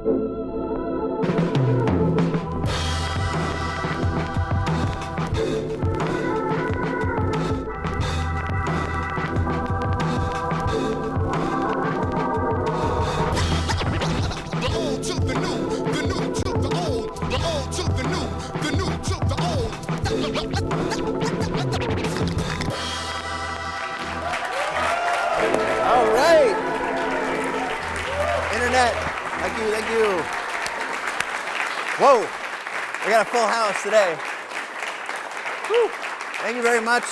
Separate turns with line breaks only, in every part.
Thank you. Whoa, we got a full house today. Whew. Thank you very much.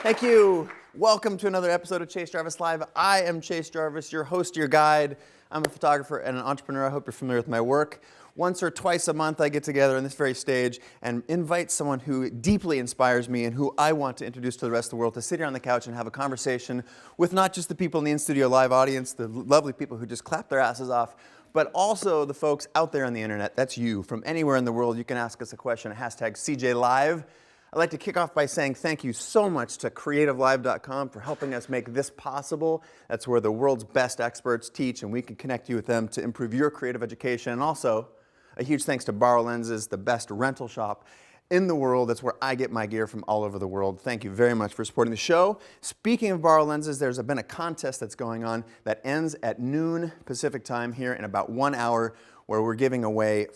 Thank you. Welcome to another episode of Chase Jarvis Live. I am Chase Jarvis, your host, your guide. I'm a photographer and an entrepreneur. I hope you're familiar with my work. Once or twice a month, I get together on this very stage and invite someone who deeply inspires me and who I want to introduce to the rest of the world to sit here on the couch and have a conversation with not just the people in the in-studio live audience, the lovely people who just clap their asses off, but also the folks out there on the internet. That's you. From anywhere in the world, you can ask us a question, hashtag CJLive. I'd like to kick off by saying thank you so much to CreativeLive.com for helping us make this possible. That's where the world's best experts teach, and we can connect you with them to improve your creative education. And also, a huge thanks to Borrow Lenses, the best rental shop in the world. That's where I get my gear from all over the world. Thank you very much for supporting the show. Speaking of Borrow Lenses, there's been a contest that's going on that ends at noon Pacific time here in about 1 hour, where we're giving away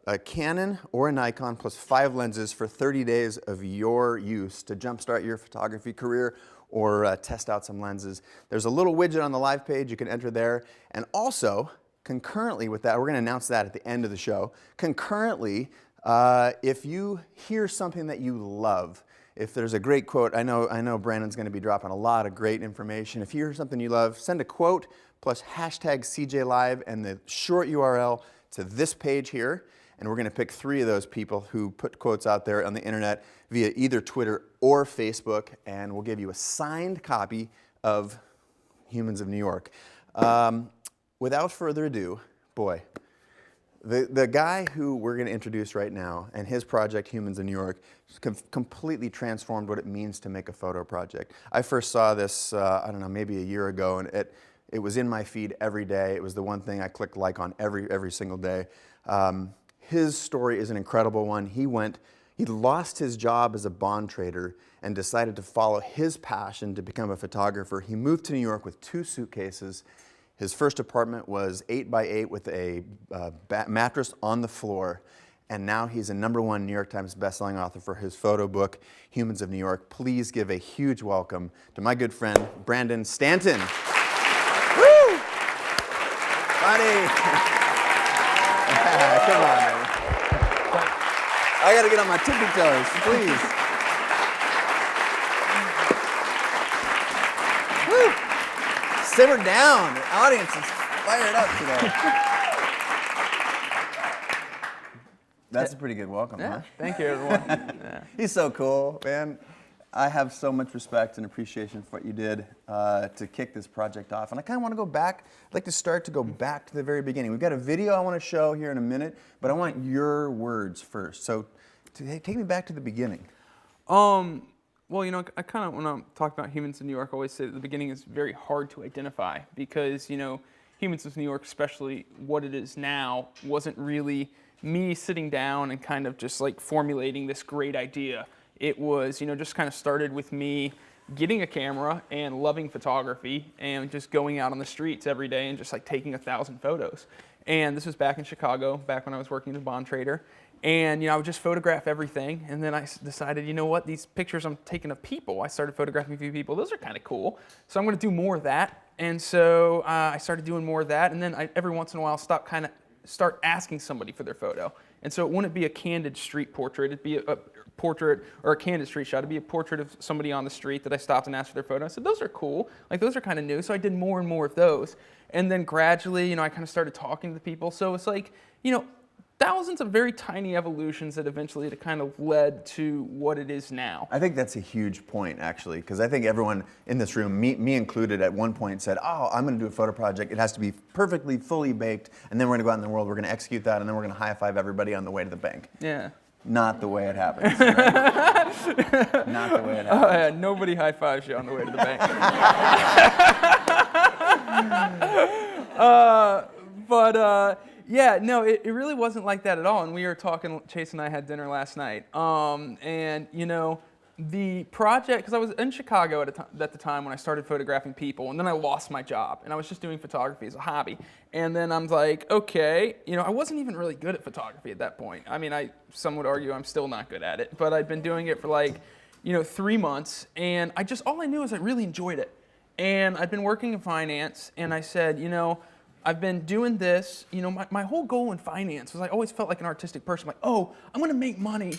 a Canon or a Nikon plus 5 lenses for 30 days of your use to jumpstart your photography career or test out some lenses. There's a little widget on the live page. You can enter there. And also, concurrently with that, we're going to announce that at the end of the show. Concurrently, if you hear something that you love, if there's a great quote, I know Brandon's going to be dropping a lot of great information. If you hear something you love, send a quote plus hashtag CJLive and the short URL to this page here, and we're going to pick 3 of those people who put quotes out there on the internet via either Twitter or Facebook, and we'll give you a signed copy of Humans of New York. Without further ado, boy, the guy who we're going to introduce right now and his project, Humans in New York, completely transformed what it means to make a photo project. I first saw this, I don't know, maybe a year ago, and it was in my feed every day. It was the one thing I clicked like on every single day. His story is an incredible one. He lost his job as a bond trader and decided to follow his passion to become a photographer. He moved to New York with 2 suitcases. His first apartment was 8 by 8 with a mattress on the floor, and now he's a #1 New York Times bestselling author for his photo book, Humans of New York. Please give a huge welcome to my good friend, Brandon Stanton. Woo! Buddy! Come on, man. I gotta get on my tippy toes, please. Woo! Simmer down. The audience is fired up today. That's a pretty good welcome,
yeah,
huh?
Thank you, everyone. Yeah.
He's so cool, man. I have so much respect and appreciation for what you did to kick this project off. And I kind of want to go back. I'd like to go back to the very beginning. We've got a video I want to show here in a minute, but I want your words first. So take me back to the beginning.
Well, you know, I kind of, when I'm talking about Humans in New York, I always say that the beginning is very hard to identify because, you know, Humans of New York, especially what it is now, wasn't really me sitting down and kind of just like formulating this great idea. It was, you know, just kind of started with me getting a camera and loving photography and just going out on the streets every day and just like taking 1,000 photos. And this was back in Chicago, back when I was working as a bond trader. And, you know, I would just photograph everything. And then I decided, you know what, these pictures I'm taking of people, I started photographing a few people. Those are kind of cool. So I'm going to do more of that. And so I started doing more of that. And then every once in a while, start asking somebody for their photo. And so it wouldn't be a candid street portrait. It'd be a portrait or a candid street shot. It'd be a portrait of somebody on the street that I stopped and asked for their photo. I said, those are cool. Like, those are kind of new. So I did more and more of those. And then gradually, you know, I kind of started talking to the people. So it's like, you know, thousands of very tiny evolutions that eventually kind of led to what it is now.
I think that's a huge point, actually, because I think everyone in this room, me included, at one point said, oh, I'm going to do a photo project. It has to be perfectly, fully baked, and then we're going to go out in the world, we're going to execute that, and then we're going to high-five everybody on the way to the bank.
Yeah.
Not the way it happens. Right? Not the way it happens.
Oh, yeah, nobody high-fives you on the way to the bank. Yeah, no, it really wasn't like that at all. And we were talking, Chase and I had dinner last night. And, the project, because I was in Chicago at the time when I started photographing people, and then I lost my job, and I was just doing photography as a hobby. And then I'm like, okay, I wasn't even really good at photography at that point. I mean, some would argue I'm still not good at it, but I'd been doing it for 3 months, and all I knew is I really enjoyed it. And I'd been working in finance, and I said, I've been doing this, my whole goal in finance was I always felt like an artistic person, like, oh, I'm gonna make money,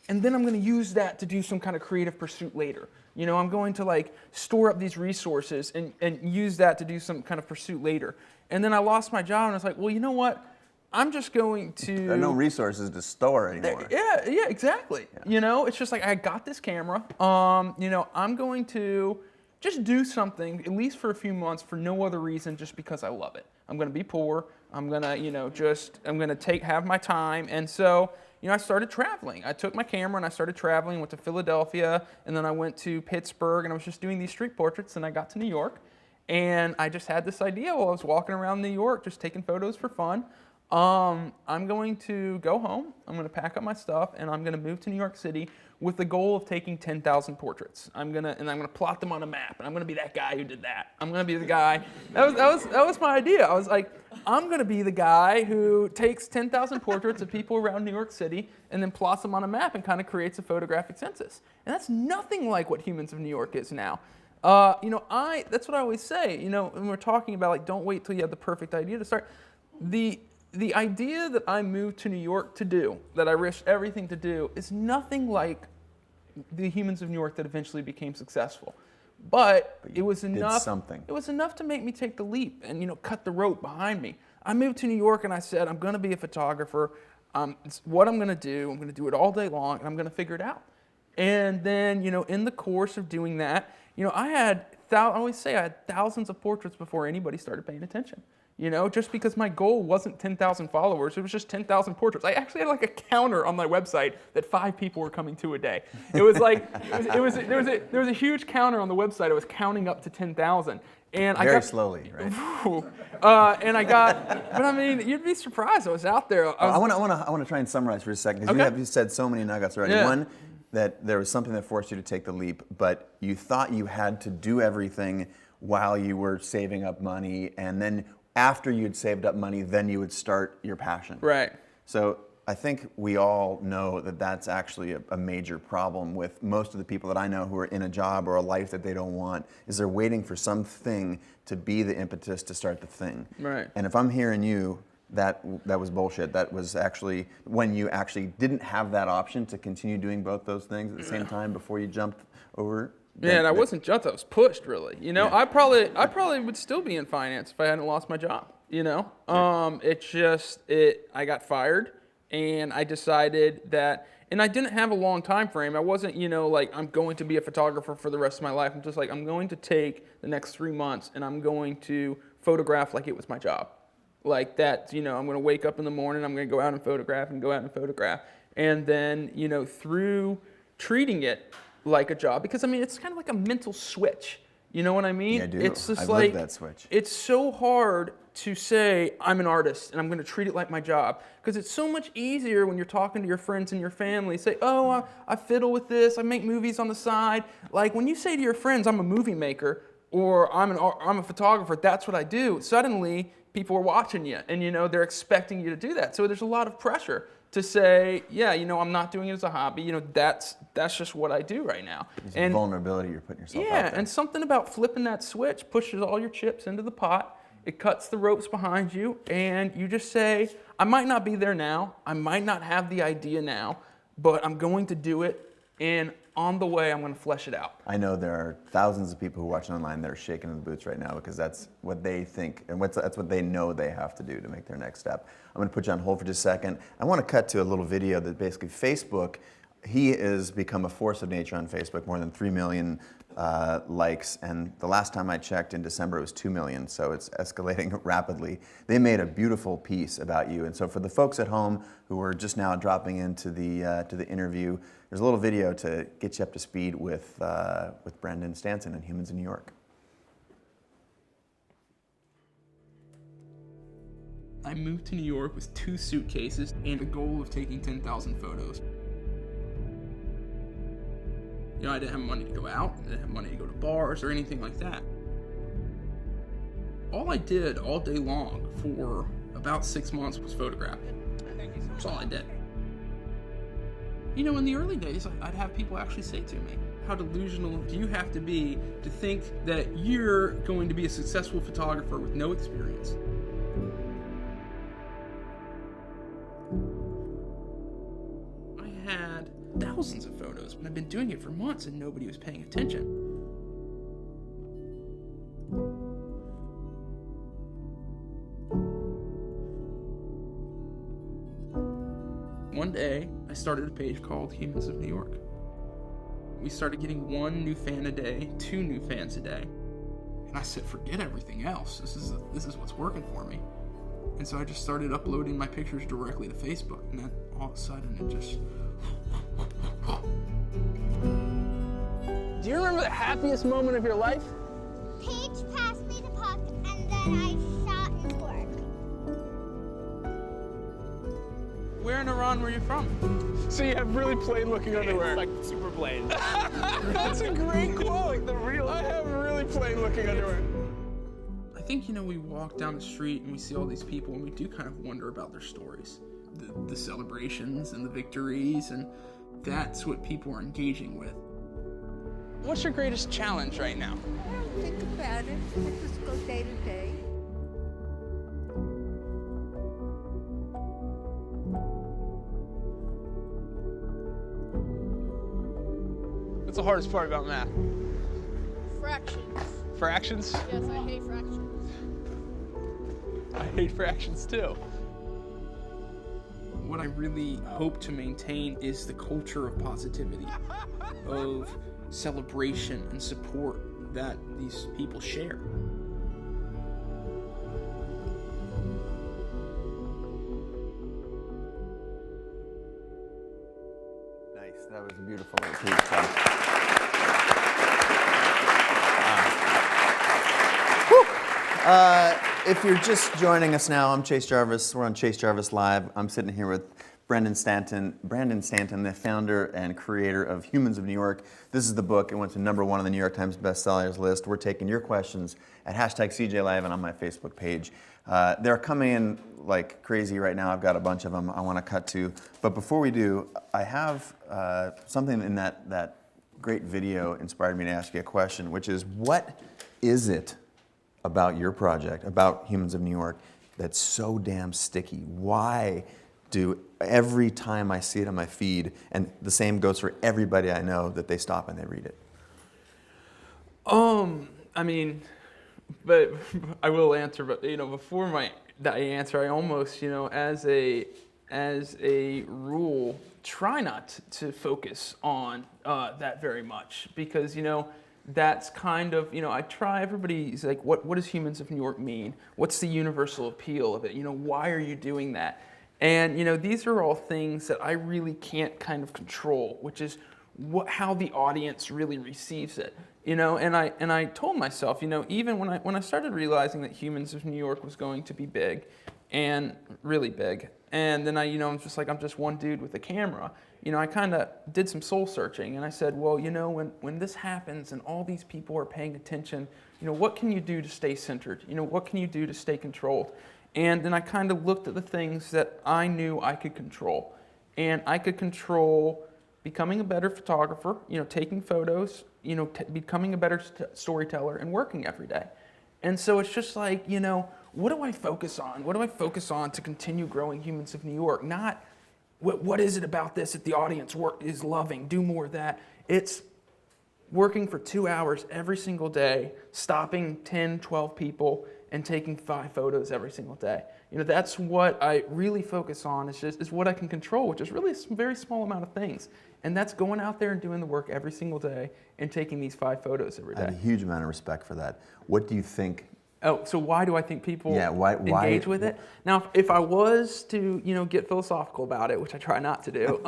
and then I'm gonna use that to do some kind of creative pursuit later. I'm going to store up these resources and use that to do some kind of pursuit later. And then I lost my job, and I was like, well, you know what? I'm just going to...
There are no resources to store anymore.
Yeah, exactly.
Yeah.
It's just like, I got this camera, I'm going to just do something, at least for a few months, for no other reason, just because I love it. I'm going to be poor. I'm going to, have my time. And so, I started traveling. I took my camera and I started traveling, went to Philadelphia, and then I went to Pittsburgh, and I was just doing these street portraits, and I got to New York. And I just had this idea while I was walking around New York, just taking photos for fun. I'm going to go home, I'm going to pack up my stuff, and I'm going to move to New York City with the goal of taking 10,000 portraits. I'm going to plot them on a map, and I'm going to be that guy who did that. I'm going to be the guy. That was my idea. I was like, I'm going to be the guy who takes 10,000 portraits of people around New York City and then plots them on a map and kind of creates a photographic census. And that's nothing like what Humans of New York is now. That's what I always say, when we're talking about don't wait till you have the perfect idea to start. The idea that I moved to New York to do, that I risked everything to do, is nothing like the Humans of New York that eventually became successful. But it was enough. It was enough to make me take the leap and cut the rope behind me. I moved to New York and I said, I'm going to be a photographer. It's what I'm going to do. I'm going to do it all day long, and I'm going to figure it out. And then in the course of doing that, I always say I had thousands of portraits before anybody started paying attention. Just because my goal wasn't 10,000 followers, it was just 10,000 portraits. I actually had a counter on my website that 5 people were coming to a day. It was there was a huge counter on the website. I was counting up to 10,000. And
Very slowly, right?
And I got, but I mean, you'd be surprised. I was out there.
I want to try and summarize for a second, because you said so many nuggets already.
Yeah.
One, that there was something that forced you to take the leap, but you thought you had to do everything while you were saving up money, and then after you'd saved up money, then you would start your passion.
Right.
So I think we all know that that's actually a major problem with most of the people that I know who are in a job or a life that they don't want, is they're waiting for something to be the impetus to start the thing.
Right.
And if I'm hearing you, that was bullshit. That was actually when you actually didn't have that option to continue doing both those things at the same time before you jumped over.
Yeah, and I wasn't jumped. I was pushed, really.
Yeah.
I probably would still be in finance if I hadn't lost my job. I got fired, and I decided that, and I didn't have a long time frame. I wasn't, I'm going to be a photographer for the rest of my life. I'm just I'm going to take the next 3 months, and I'm going to photograph like it was my job. Like that, I'm going to wake up in the morning, I'm going to go out and photograph and go out and photograph. And then, through treating it like a job, because it's kind of like a mental switch. You know what I mean?
Yeah, I do.
It's just
I've lived that switch.
It's so hard to say, I'm an artist and I'm going to treat it like my job. Because it's so much easier when you're talking to your friends and your family. Say, oh, I fiddle with this, I make movies on the side. Like when you say to your friends, I'm a movie maker, or I'm a photographer, that's what I do. Suddenly, people are watching you, and they're expecting you to do that. So there's a lot of pressure to say, yeah, I'm not doing it as a hobby. That's just what I do right now.
It's a vulnerability you're putting yourself out there.
And something about flipping that switch pushes all your chips into the pot. It cuts the ropes behind you, and you just say, I might not be there now. I might not have the idea now, but I'm going to do it, and on the way, I'm going to flesh it out.
I know there are thousands of people who are watching online that are shaking in the boots right now, because that's what they think, and that's what they know they have to do to make their next step. I'm going to put you on hold for just a second. I want to cut to a little video that basically Facebook, he has become a force of nature on Facebook, more than 3 million likes, and the last time I checked in December it was 2 million, so it's escalating rapidly. They made a beautiful piece about you, and so for the folks at home who are just now dropping into the interview, there's a little video to get you up to speed with Brandon Stanton and Humans in New York.
I moved to New York with 2 suitcases and a goal of taking 10,000 photos. You know, I didn't have money to go out, I didn't have money to go to bars or anything like that. All I did all day long for about 6 months was photograph. That's all I did. You know, in the early days, I'd have people actually say to me, how delusional do you have to be to think that you're going to be a successful photographer with no experience? I had thousands of photos, and I've been doing it for months and nobody was paying attention. One day, I started a page called Humans of New York. We started getting 1 new fan a day, 2 new fans a day. And I said, forget everything else. This is what's working for me. And so I just started uploading my pictures directly to Facebook, and then all of a sudden it just...
Do you remember the happiest moment of your life?
Paige passed me the puck, and then I shot and scored.
Where in Iran were you from?
So you have really plain-looking underwear.
It's like super plain.
That's a great quote. The real. I have really plain-looking underwear.
I think, you know, we walk down the street and we see all these people and we do kind of wonder about their stories. The celebrations and the victories, and that's what people are engaging with.
What's your greatest challenge right now?
I don't think about it. I just go day to day.
What's the hardest part about math?
Fractions.
Fractions?
Yes, I hate fractions.
I hate fractions too.
What I really hope to maintain is the culture of positivity, of celebration and support that these people share.
Nice. That was a beautiful repeat, Tom. If you're just joining us now, I'm Chase Jarvis. We're on Chase Jarvis Live. I'm sitting here with Brandon Stanton, the founder and creator of Humans of New York. This is the book. It went to #1 on the New York Times bestsellers list. We're taking your questions at #CJLive and on my Facebook page. They're coming in like crazy right now. I've got a bunch of them I want to cut to. But before we do, I have something in that great video inspired me to ask you a question, which is, what is it about your project, about Humans of New York, that's so damn sticky? Why do every time I see it on my feed, and the same goes for everybody I know, that they stop and they read it?
I mean, but I will answer, but you know, before that answer, I almost, you know, as a rule, try not to focus on that very much, because, you know, that's kind of, you know, everybody's like, what does Humans of New York mean? What's the universal appeal of it? You know, why are you doing that? And, you know, these are all things that I really can't kind of control, which is how the audience really receives it. You know, and I told myself, you know, even when I started realizing that Humans of New York was going to be big, and really big, and then I'm just like, I'm just one dude with a camera. You know, I kind of did some soul searching, and I said, well, you know, when this happens and all these people are paying attention, you know, what can you do to stay centered? You know, what can you do to stay controlled? And then I kind of looked at the things that I knew I could control. And I could control becoming a better photographer, you know, taking photos, you know, becoming a better storyteller, and working every day. And so it's just like, you know, what do I focus on? What do I focus on to continue growing Humans of New York? Not what is it about this that the audience is loving? Do more of that. It's working for 2 hours every single day, stopping 10, 12 people, and taking 5 photos every single day. You know, that's what I really focus on, is what I can control, which is really a very small amount of things. And that's going out there and doing the work every single day and taking these 5 photos every day.
I have a huge amount of respect for that. What do you think?
Oh, so why do I think people
why
engage with it? Now, if I was to, you know, get philosophical about it, which I try not to do,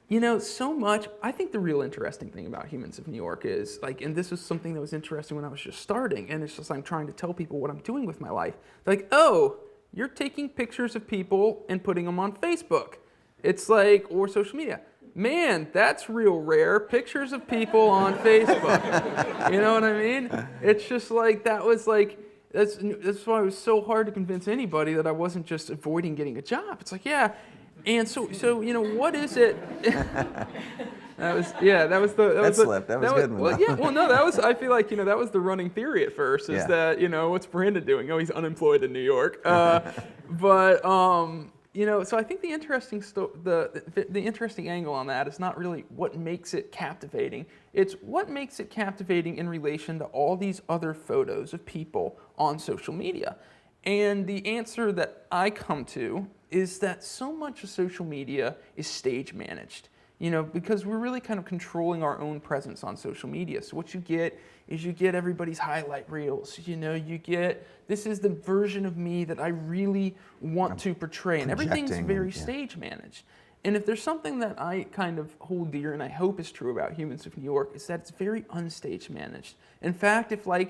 you know, so much, I think the real interesting thing about Humans of New York is, like, and this was something that was interesting when I was just starting, and it's just I'm trying to tell people what I'm doing with my life. They're like, oh, you're taking pictures of people and putting them on Facebook. It's like, or social media. Man, that's real rare. Pictures of people on Facebook. You know what I mean? It's just like, that was like, that's why it was so hard to convince anybody that I wasn't just avoiding getting a job. It's like, yeah. And so what is it? That was good one. Well, yeah, well, no, I feel like, that was the running theory at first, is that, what's Brandon doing? Oh, he's unemployed in New York. So I think the interesting angle on that is not really what makes it captivating. It's what makes it captivating in relation to all these other photos of people on social media. And the answer that I come to is that so much of social media is stage managed. Because we're really kind of controlling our own presence on social media. So what you get is everybody's highlight reels. This is the version of me that I really want to portray. And everything's very stage managed. And if there's something that I kind of hold dear and I hope is true about Humans of New York, is that it's very unstage managed. In fact, if I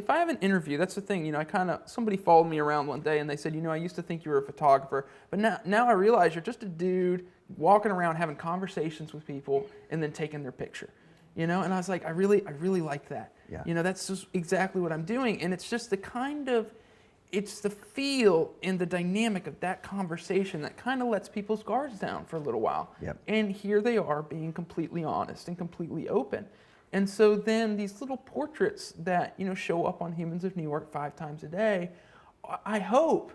have an interview, that's the thing, somebody followed me around one day and they said, I used to think you were a photographer, but now I realize you're just a dude walking around having conversations with people and then taking their picture. And I was like, I really like that. Yeah. That's just exactly what I'm doing. And it's just it's the feel and the dynamic of that conversation that kind of lets people's guards down for a little while.
Yep.
And here they are being completely honest and completely open. And so then these little portraits that, show up on Humans of New York 5 times a day, I hope,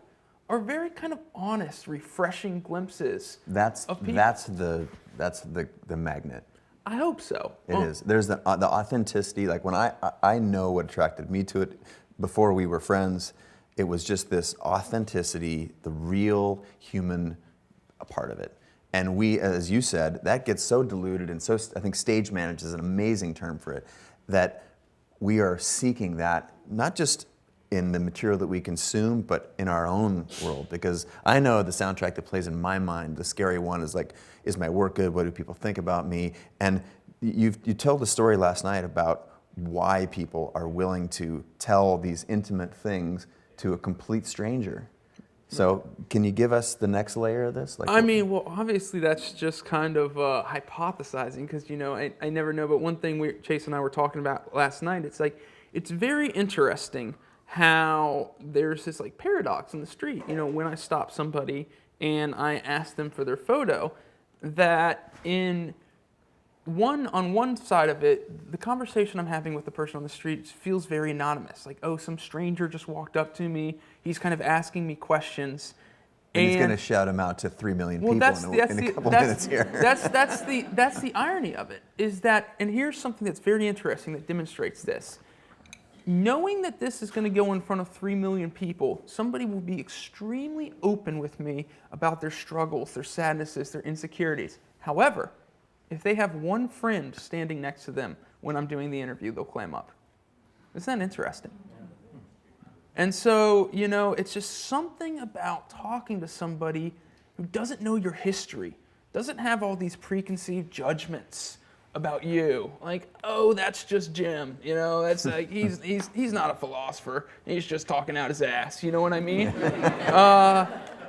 are very kind of honest, refreshing glimpses of people.
That's the magnet.
I hope so.
It is. There's the authenticity. Like when I know what attracted me to it before we were friends, it was just this authenticity, the real human part of it. And we, as you said, that gets so diluted and so, I think stage managed is an amazing term for it, that we are seeking that, not just in the material that we consume, but in our own world. Because I know the soundtrack that plays in my mind, the scary one is like, is my work good? What do people think about me? And you told a story last night about why people are willing to tell these intimate things to a complete stranger. So can you give us the next layer of this?
Obviously that's just kind of hypothesizing because, I never know. But one thing Chase and I were talking about last night, it's very interesting how there's this paradox in the street. When I stop somebody and I ask them for their photo, that on one side of it, the conversation I'm having with the person on the street feels very anonymous. Like, oh, some stranger just walked up to me. He's kind of asking me questions.
And he's going to shout them out to 3 million people in a couple minutes here.
That's the irony of it, is that, and here's something that's very interesting that demonstrates this. Knowing that this is going to go in front of 3 million people, somebody will be extremely open with me about their struggles, their sadnesses, their insecurities. However, if they have one friend standing next to them when I'm doing the interview, they'll clam up. Isn't that interesting? And so, it's just something about talking to somebody who doesn't know your history, doesn't have all these preconceived judgments about you. Like, oh, that's just Jim. That's like, he's not a philosopher. He's just talking out his ass. You know what I mean?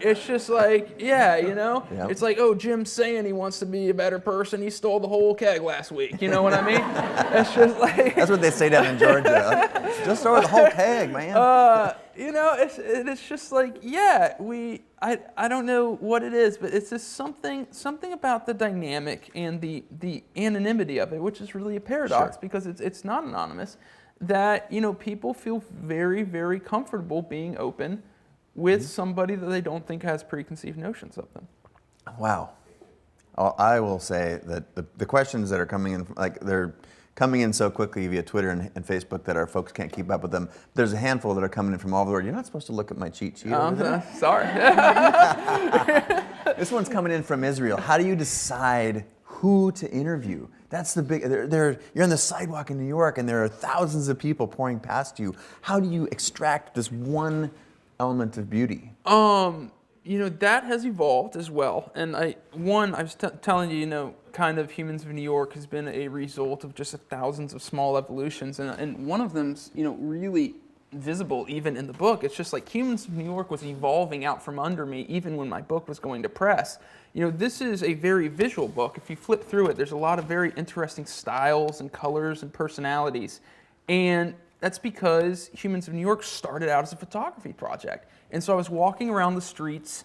It's just like, Yep. It's like, oh, Jim's saying he wants to be a better person. He stole the whole keg last week. You know what I mean? It's just like...
That's what they say down in Georgia. Just stole the whole keg, man.
It's just like, I don't know what it is, but it's just something about the dynamic and the anonymity of it, which is really a paradox because it's not anonymous, that, people feel very, very comfortable being open with somebody that they don't think has preconceived notions of them.
Wow. I will say that the questions that are coming in, they're coming in so quickly via Twitter and Facebook that our folks can't keep up with them. There's a handful that are coming in from all over the world. You're not supposed to look at my cheat sheet over there.
Sorry.
This one's coming in from Israel. How do you decide who to interview? That's the big, you're on the sidewalk in New York and there are thousands of people pouring past you. How do you extract this one element of beauty?
That has evolved as well. And I was telling you, kind of Humans of New York has been a result of just thousands of small evolutions. And one of them's, really visible even in the book. It's just like Humans of New York was evolving out from under me even when my book was going to press. This is a very visual book. If you flip through it, there's a lot of very interesting styles and colors and personalities. And that's because Humans of New York started out as a photography project. And so I was walking around the streets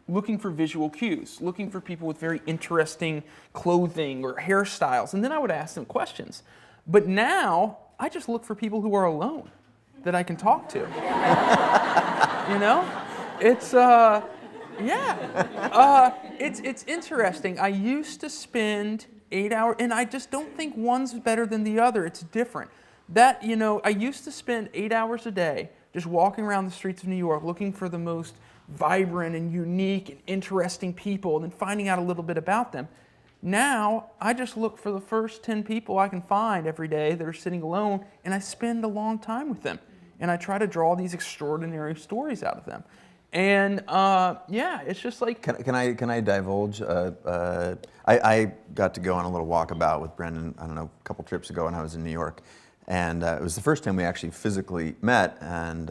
looking for visual cues, looking for people with very interesting clothing or hairstyles, and then I would ask them questions. But now, I just look for people who are alone that I can talk to. It's, it's interesting. I used to spend 8 hours, and I just don't think one's better than the other. It's different. I used to spend 8 hours a day just walking around the streets of New York looking for the most vibrant and unique and interesting people and then finding out a little bit about them. Now, I just look for the first 10 people I can find every day that are sitting alone, and I spend a long time with them. And I try to draw these extraordinary stories out of them. And it's just like...
Can I divulge? I got to go on a little walkabout with Brandon, I don't know, a couple trips ago when I was in New York. And it was the first time we actually physically met, and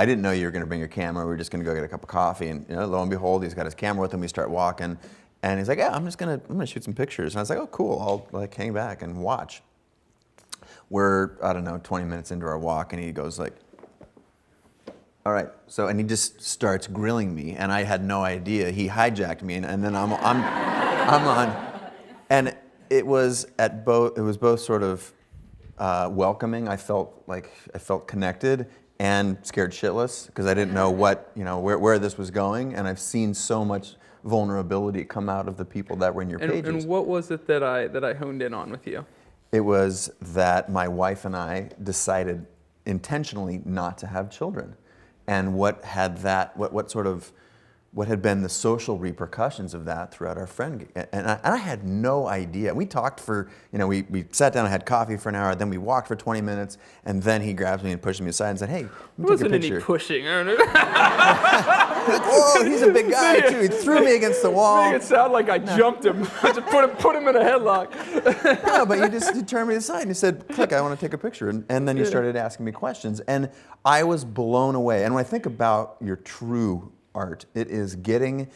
I didn't know you were going to bring your camera. We were just going to go get a cup of coffee, and lo and behold, he's got his camera with him. We start walking, and he's like, "Yeah, I'm gonna shoot some pictures." And I was like, "Oh, cool. I'll hang back and watch." We're 20 minutes into our walk, and he goes like, "All right." So, and he just starts grilling me, and I had no idea. He hijacked me, and then I'm on, and it was both sort of welcoming. I felt connected. And scared shitless because I didn't know where this was going, and I've seen so much vulnerability come out of the people that were in your pages.
And what was it that I honed in on with you?
It was that my wife and I decided intentionally not to have children, and what had been the social repercussions of that throughout our friend. And I had no idea. We talked for, we sat down and had coffee for an hour, then we walked for 20 minutes, and then he grabs me and pushes me aside and said, "Hey, let me take a picture."
Wasn't any pushing, I don't know.
Like, whoa, he's a big guy too. He threw me against the wall.
Make it sound like I jumped him. I just put him in a headlock.
No, but you turned me aside and you said, "Click, I want to take a picture." And then you started asking me questions, and I was blown away. And when I think about your true art, it is getting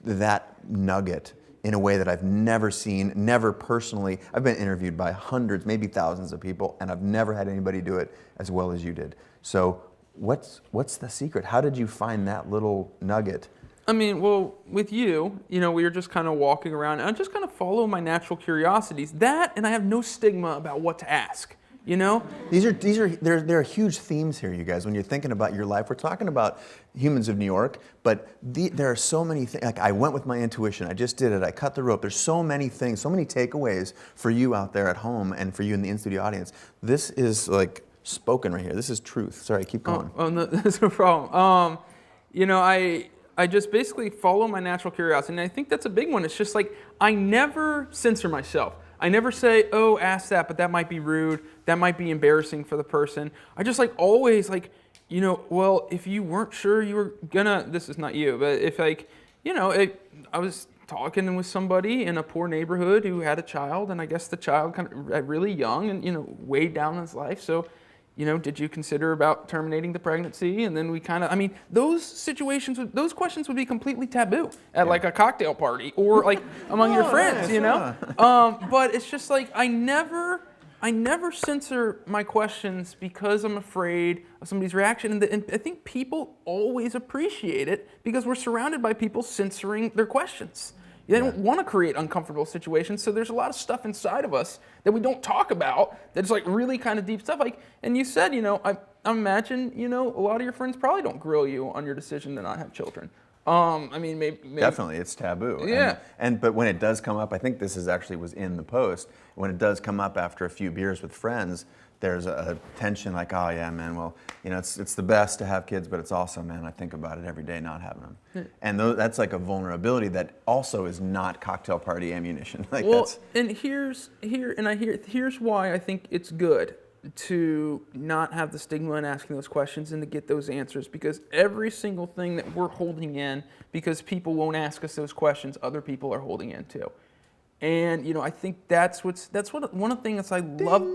that nugget in a way that I've never seen, never personally. I've been interviewed by hundreds, maybe thousands of people, and I've never had anybody do it as well as you did. So what's the secret? How did you find that little nugget?
I mean, well, with you, we were just kind of walking around, and I just kind of follow my natural curiosities. That, and I have no stigma about what to ask. There
are huge themes here, you guys. When you're thinking about your life, we're talking about Humans of New York, but there are so many things. Like, I went with my intuition. I just did it. I cut the rope. There's so many things, so many takeaways for you out there at home and for you in the in-studio audience. This is like spoken right here. This is truth. Sorry, keep going.
Oh no, that's no problem. I just basically follow my natural curiosity, and I think that's a big one. It's just like I never censor myself. I never say, "Oh, ask that, but that might be rude. That might be embarrassing for the person." I just always well, if you weren't sure you were gonna, this is not you, but if I was talking with somebody in a poor neighborhood who had a child, and I guess the child kind of really young and, weighed down in his life. So, did you consider about terminating the pregnancy? And then we those situations, those questions would be completely taboo at a cocktail party or among your friends, But it's just I never censor my questions because I'm afraid of somebody's reaction. And I think people always appreciate it because we're surrounded by people censoring their questions. They don't want to create uncomfortable situations, so there's a lot of stuff inside of us that we don't talk about that's really kind of deep stuff. And you said, I imagine, a lot of your friends probably don't grill you on your decision to not have children. Maybe
definitely it's taboo.
Yeah.
But when it does come up, I think this was in the post. When it does come up after a few beers with friends, there's a tension oh yeah, man, well, it's the best to have kids, but it's also, man, I think about it every day not having them. Yeah. And that's a vulnerability that also is not cocktail party ammunition.
Here's why I think it's good to not have the stigma in asking those questions and to get those answers, because every single thing that we're holding in, because people won't ask us those questions, other people are holding in too. And I think that's one of the things I love.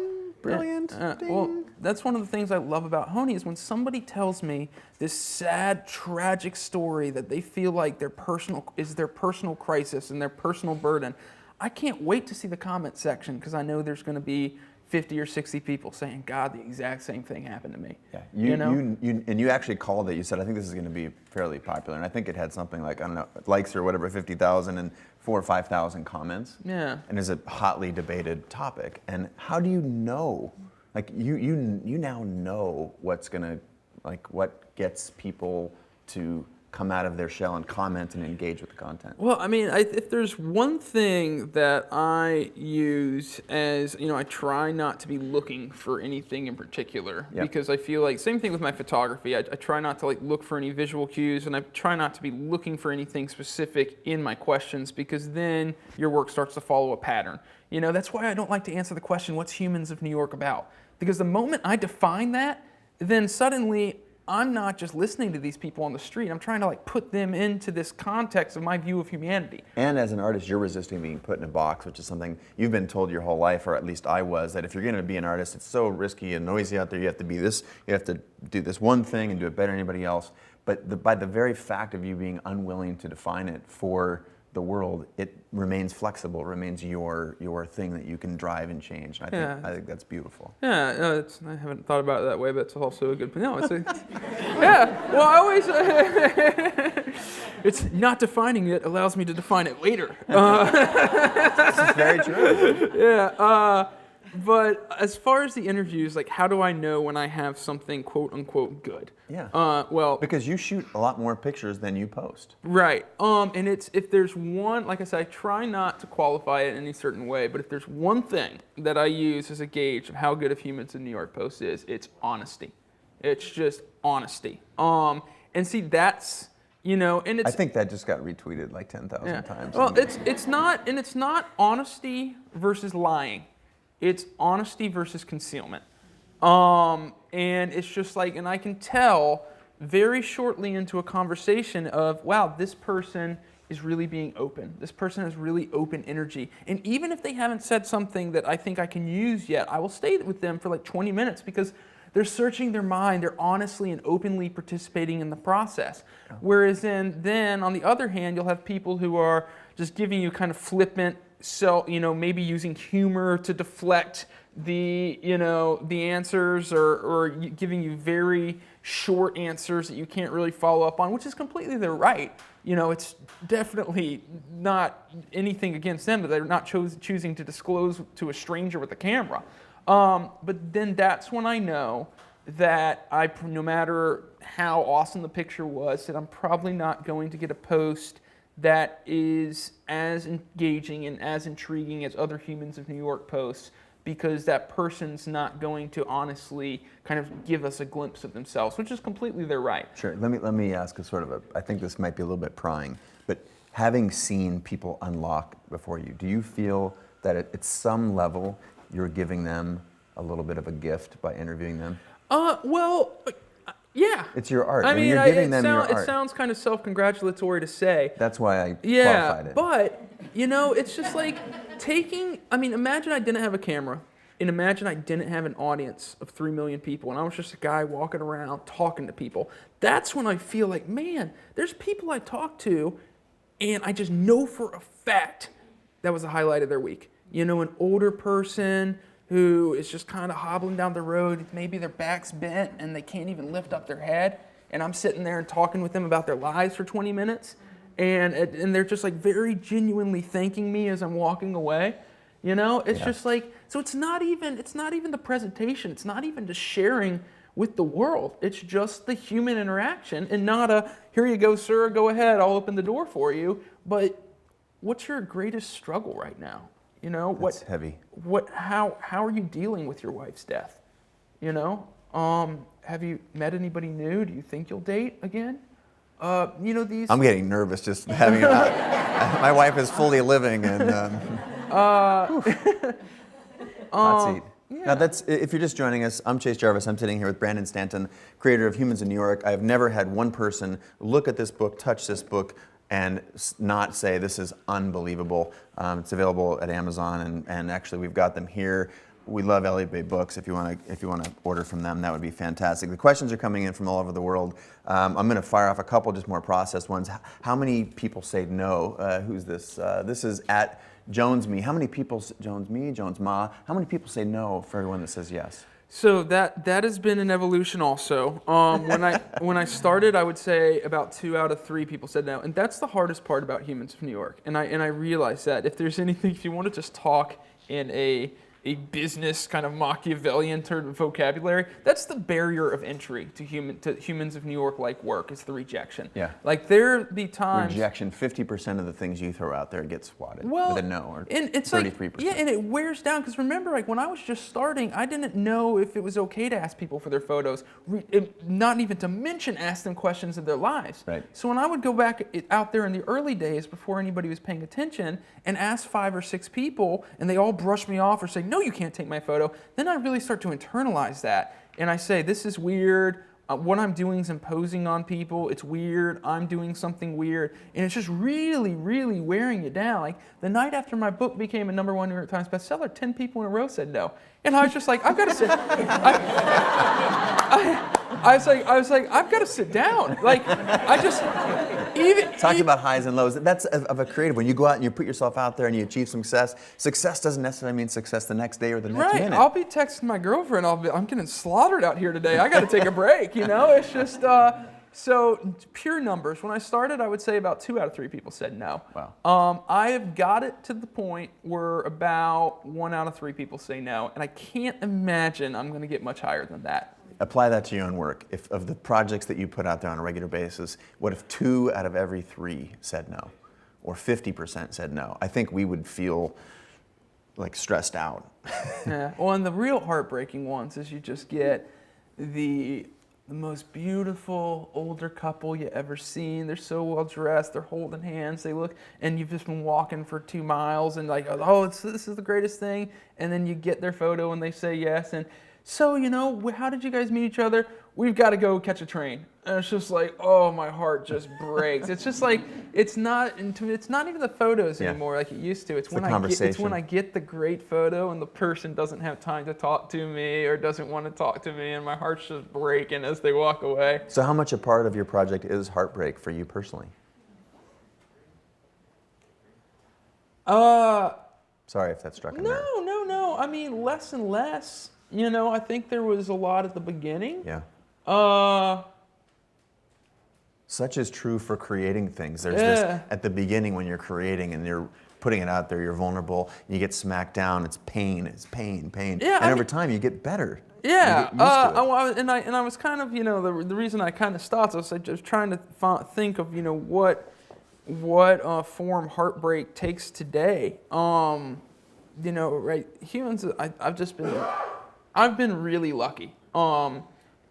Brilliant.
Well, that's one of the things I love about Honey is when somebody tells me this sad, tragic story that they feel like their personal crisis and their personal burden. I can't wait to see the comment section because I know there's going to be 50 or 60 people saying, God, the exact same thing happened to me.
Yeah, you actually called it. You said, I think this is going to be fairly popular. And I think it had something like, I don't know, likes or whatever, 50,000 and 4,000 or 5,000 comments.
Yeah.
And it's a hotly debated topic. And how do you know? Like, you now know what's going to, like, what gets people to come out of their shell and comment and engage with the content.
Well, I mean, if there's one thing that I use as, I try not to be looking for anything in particular because I feel like, same thing with my photography, I try not to look for any visual cues and I try not to be looking for anything specific in my questions because then your work starts to follow a pattern. That's why I don't like to answer the question, what's Humans of New York about? Because the moment I define that, then suddenly I'm not just listening to these people on the street. I'm trying to put them into this context of my view of humanity.
And as an artist, you're resisting being put in a box, which is something you've been told your whole life, or at least I was, that if you're going to be an artist, it's so risky and noisy out there. You have to be this, you have to do this one thing and do it better than anybody else. But by the very fact of you being unwilling to define it for the world, it remains flexible, remains your thing that you can drive and change. And I think that's beautiful.
Yeah, no, I haven't thought about it that way, but it's also a good. No, it's yeah. Well, I always it's not defining it allows me to define it later.
This is very true.
Yeah. But as far as the interviews, how do I know when I have something quote unquote good?
Yeah.
Well,
because you shoot a lot more pictures than you post.
Right. And it's if there's one, like I said, I try not to qualify it in any certain way, but if there's one thing that I use as a gauge of how good of Humans in New York post is, it's honesty. It's just honesty. And see, that's and it's.
I think that just got retweeted 10,000 times.
Well, it's not honesty versus lying. It's honesty versus concealment. And it's just and I can tell very shortly into a conversation of, wow, this person is really being open. This person has really open energy. And even if they haven't said something that I think I can use yet, I will stay with them for 20 minutes because they're searching their mind. They're honestly and openly participating in the process. Whereas then on the other hand, you'll have people who are just giving you kind of flippant, maybe using humor to deflect the answers or giving you very short answers that you can't really follow up on, which is completely their right. It's definitely not anything against them that they're not choosing to disclose to a stranger with a camera. But then that's when I know that no matter how awesome the picture was, that I'm probably not going to get a post that is as engaging and as intriguing as other Humans of New York posts because that person's not going to honestly kind of give us a glimpse of themselves, which is completely their right.
Sure. Let me ask I think this might be a little bit prying, but having seen people unlock before you, do you feel that at some level you're giving them a little bit of a gift by interviewing them?
Well, yeah.
It's your art.
I mean,
you're giving them your art.
It sounds kind of self-congratulatory to say.
That's why I qualified it.
But, it's just imagine I didn't have a camera, and imagine I didn't have an audience of 3 million people, and I was just a guy walking around talking to people. That's when I feel man, there's people I talk to, and I just know for a fact that was the highlight of their week. An older person who is just kind of hobbling down the road, maybe their back's bent and they can't even lift up their head, and I'm sitting there and talking with them about their lives for 20 minutes, and they're just very genuinely thanking me as I'm walking away. It's just so it's not even the presentation, it's not even just sharing with the world, it's just the human interaction and not a, here you go, sir, go ahead, I'll open the door for you, but what's your greatest struggle right now?
That's heavy.
How are you dealing with your wife's death? Have you met anybody new? Do you think you'll date again? These.
I'm getting nervous just having my wife is fully living and. Hot seat.
Yeah.
Now if you're just joining us, I'm Chase Jarvis. I'm sitting here with Brandon Stanton, creator of Humans in New York. I have never had one person look at this book, touch this book, and not say this is unbelievable. It's available at Amazon, and actually we've got them here. we love Elliott Bay Books. If you want to order from them, that would be fantastic. The questions are coming in from all over the world. I'm going to fire off a couple just more processed ones. How many people say no? Who's this? This is at Jones Me. How many people, Jones Me, Jones Ma, how many people say no for everyone that says yes?
So that has been an evolution also. When I started, I would say about 2 out of 3 people said no, and that's the hardest part about Humans of New York. And I realized that if there's anything, if you want to just talk in a business kind of Machiavellian term of vocabulary, that's the barrier of entry to Humans of New York like work is the rejection.
Yeah.
Like there be times
Rejection. 50% of the things you throw out there get swatted with a no, or
and it's
33%.
Like, yeah, and it wears down because remember, like when I was just starting, I didn't know if it was okay to ask people for their photos, not even to mention ask them questions of their lives.
Right.
So when I would go back out there in the early days before anybody was paying attention and ask 5 or 6 people, and they all brush me off or say, no, you can't take my photo, then I really start to internalize that. And I say, this is weird. What I'm doing is imposing on people. It's weird. I'm doing something weird. And it's just really, really wearing you down. Like the night after my book became a #1 New York Times bestseller, 10 people in a row said no. And I was just like, I've got to sit. I was like, I've got to sit down. Like, I just
Talking about highs and lows. That's of a creative. When you go out and you put yourself out there and you achieve success, success doesn't necessarily mean success the next day or the next minute.
I'll be texting my girlfriend. I'm getting slaughtered out here today. I got to take a break. You know, it's just so pure numbers. When I started, I would say about 2 out of 3 people said no.
Wow.
I have got it to the point where about 1 out of 3 people say no, and I can't imagine I'm going to get much higher than that.
Apply that to your own work. If of the projects that you put out there on a regular basis, what if 2 out of every 3 said no, or 50% said no? I think we would feel like stressed out.
Yeah. Well, and the real heartbreaking ones is you just get the most beautiful older couple you ever seen. They're so well dressed. They're holding hands. They look, and you've just been walking for 2 miles, and like, oh, this is the greatest thing. And then you get their photo, and they say yes, and so, you know, how did you guys meet each other? We've got to go catch a train. And it's just like, oh, my heart just breaks. It's just like, it's not even the photos anymore like it used to. It's when I get the great photo and the person doesn't have time to talk to me or doesn't want to talk to me, and my heart's just breaking as they walk away.
So how much a part of your project is heartbreak for you personally? Sorry if that struck a nerve.
No. I mean, less and less. You know, I think there was a lot at the beginning.
Yeah. Such is true for creating things. There's this at the beginning when you're creating and you're putting it out there, you're vulnerable, you get smacked down, it's pain.
Yeah,
and over time you get better.
Yeah.
You get used to it.
I was kind of, you know, the reason I kind of stopped, I was just trying to think of, you know, what form heartbreak takes today. You know, right? Humans, I've been really lucky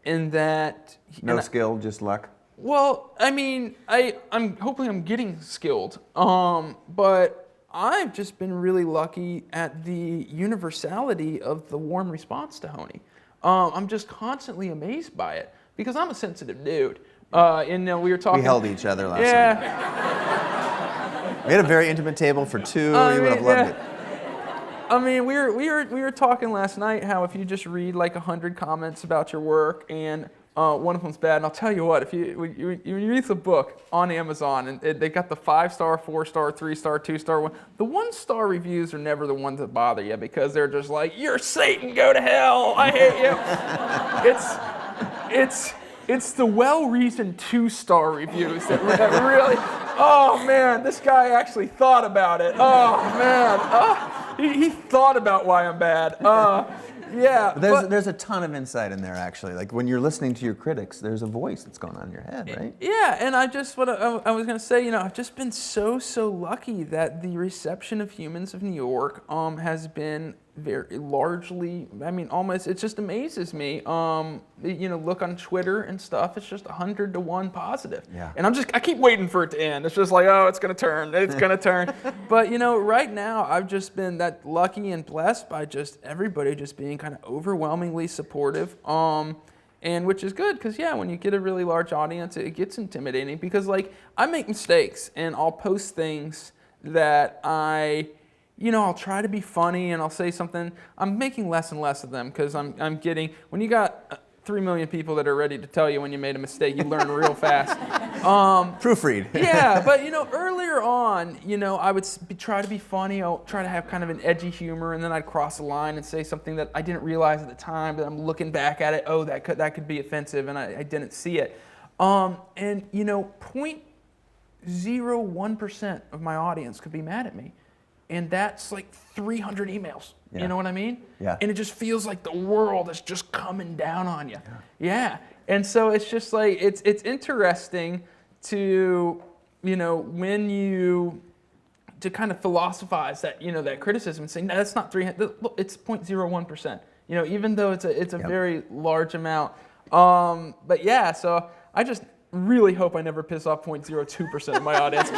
in that.
No skill, just luck?
Well, I mean, hopefully I'm getting skilled, but I've just been really lucky at the universality of the warm response to Honey. I'm just constantly amazed by it because I'm a sensitive dude. And we were talking.
We held each other last night. We had a very intimate table for 2. You would have loved it.
I mean, we were talking last night how if you just read like 100 comments about your work and one of them's bad, and I'll tell you what, if you read the book on Amazon and they got the 5-star, 4-star, 3-star, 2-star one, the 1-star reviews are never the ones that bother you because they're just like, you're Satan, go to hell, I hate you. It's the well-reasoned 2-star reviews that really, oh man, this guy actually thought about it. Oh man, he thought about why I'm bad. Yeah.
There's a ton of insight in there actually. Like when you're listening to your critics, there's a voice that's going on in your head, right?
Yeah, and I was gonna say, you know, I've just been so lucky that the reception of Humans of New York has been very largely, I mean, almost, it just amazes me. You know, look on Twitter and stuff, it's just 100 to 1 positive.
Yeah.
And I keep waiting for it to end. It's just like, oh, it's gonna turn. But you know, right now, I've just been that lucky and blessed by just everybody just being kind of overwhelmingly supportive. And which is good, because yeah, when you get a really large audience, it gets intimidating because like, I make mistakes and I'll post things that I I'll try to be funny and I'll say something. I'm making less and less of them because I'm getting, when you got 3 million people that are ready to tell you when you made a mistake, you learn real fast.
Proofread.
Yeah, but earlier on, I would try to be funny. I'll try to have kind of an edgy humor, and then I'd cross a line and say something that I didn't realize at the time, but I'm looking back at it. Oh, that could be offensive, and I didn't see it. And 0.01% of my audience could be mad at me, and that's like 300 emails.
Yeah.
You know what I mean?
Yeah.
And it just feels like the world is just coming down on you. Yeah. And so it's just like it's interesting to to kind of philosophize that that criticism and saying no, that's not 300. It's 0.01%. Even though it's a very large amount. But yeah, so I just really hope I never piss off 0.02% of my audience.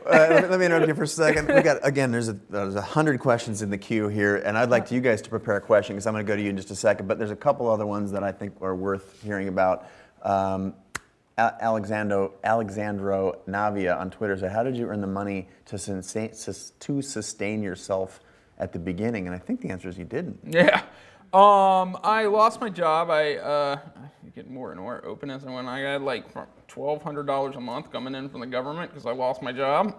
Let me interrupt you for a second. We got there's 100 questions in the queue here, and I'd like you guys to prepare a question because I'm going to go to you in just a second. But there's a couple other ones that I think are worth hearing about. Alexandro Navia on Twitter said, "How did you earn the money to sustain yourself at the beginning?" And I think the answer is you didn't.
Yeah. I lost my job. I get more and more open as I went. I had like $1,200 a month coming in from the government because I lost my job.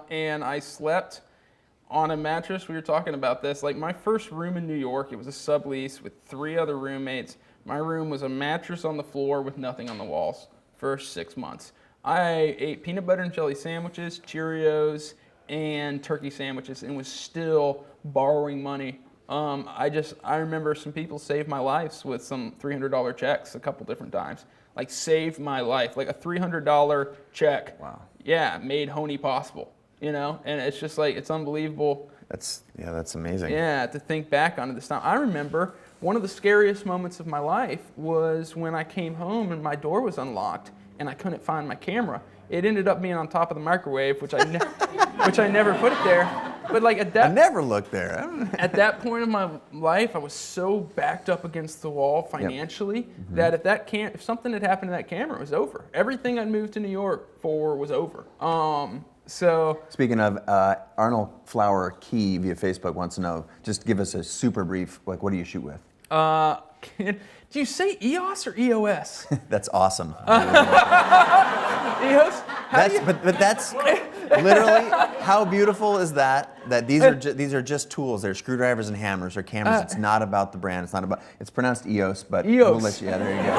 And I slept on a mattress. We were talking about this. Like my first room in New York, it was a sublease with 3 other roommates. My room was a mattress on the floor with nothing on the walls for 6 months. I ate peanut butter and jelly sandwiches, Cheerios, and turkey sandwiches, and was still borrowing money. I remember some people saved my life with some $300 checks a couple different times. Like saved my life, like a $300 check.
Wow.
Yeah, made Honey possible, and it's just like, it's unbelievable.
That's amazing.
Yeah, to think back on it this time. I remember one of the scariest moments of my life was when I came home and my door was unlocked and I couldn't find my camera. It ended up being on top of the microwave, which I never put it there. But like at that,
I never looked there.
at that point in my life, I was so backed up against the wall financially that if something had happened to that camera, it was over. Everything I'd moved to New York for was over. So
speaking of, Arnold Flower Key via Facebook wants to know, just give us a super brief, like what do you shoot with?
Do you say EOS or EOS?
That's awesome.
EOS?
But that's literally, how beautiful is that? That these are just tools. They're screwdrivers and hammers or cameras. It's not about the brand. It's pronounced EOS, but
EOS.
we'll let you. Yeah, there you go.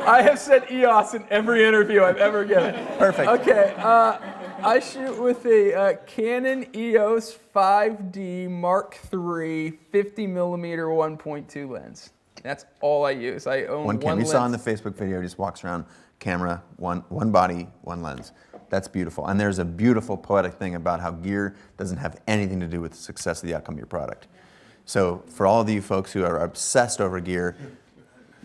I have said EOS in every interview I've ever given.
Perfect.
Okay, I shoot with a Canon EOS 5D Mark III 50mm 1.2 lens. That's all I use. I own one
camera. You
lens.
saw in the Facebook video, he just walks around, camera, one body, one lens. That's beautiful. And there's a beautiful poetic thing about how gear doesn't have anything to do with the success of the outcome of your product. So for all of you folks who are obsessed over gear,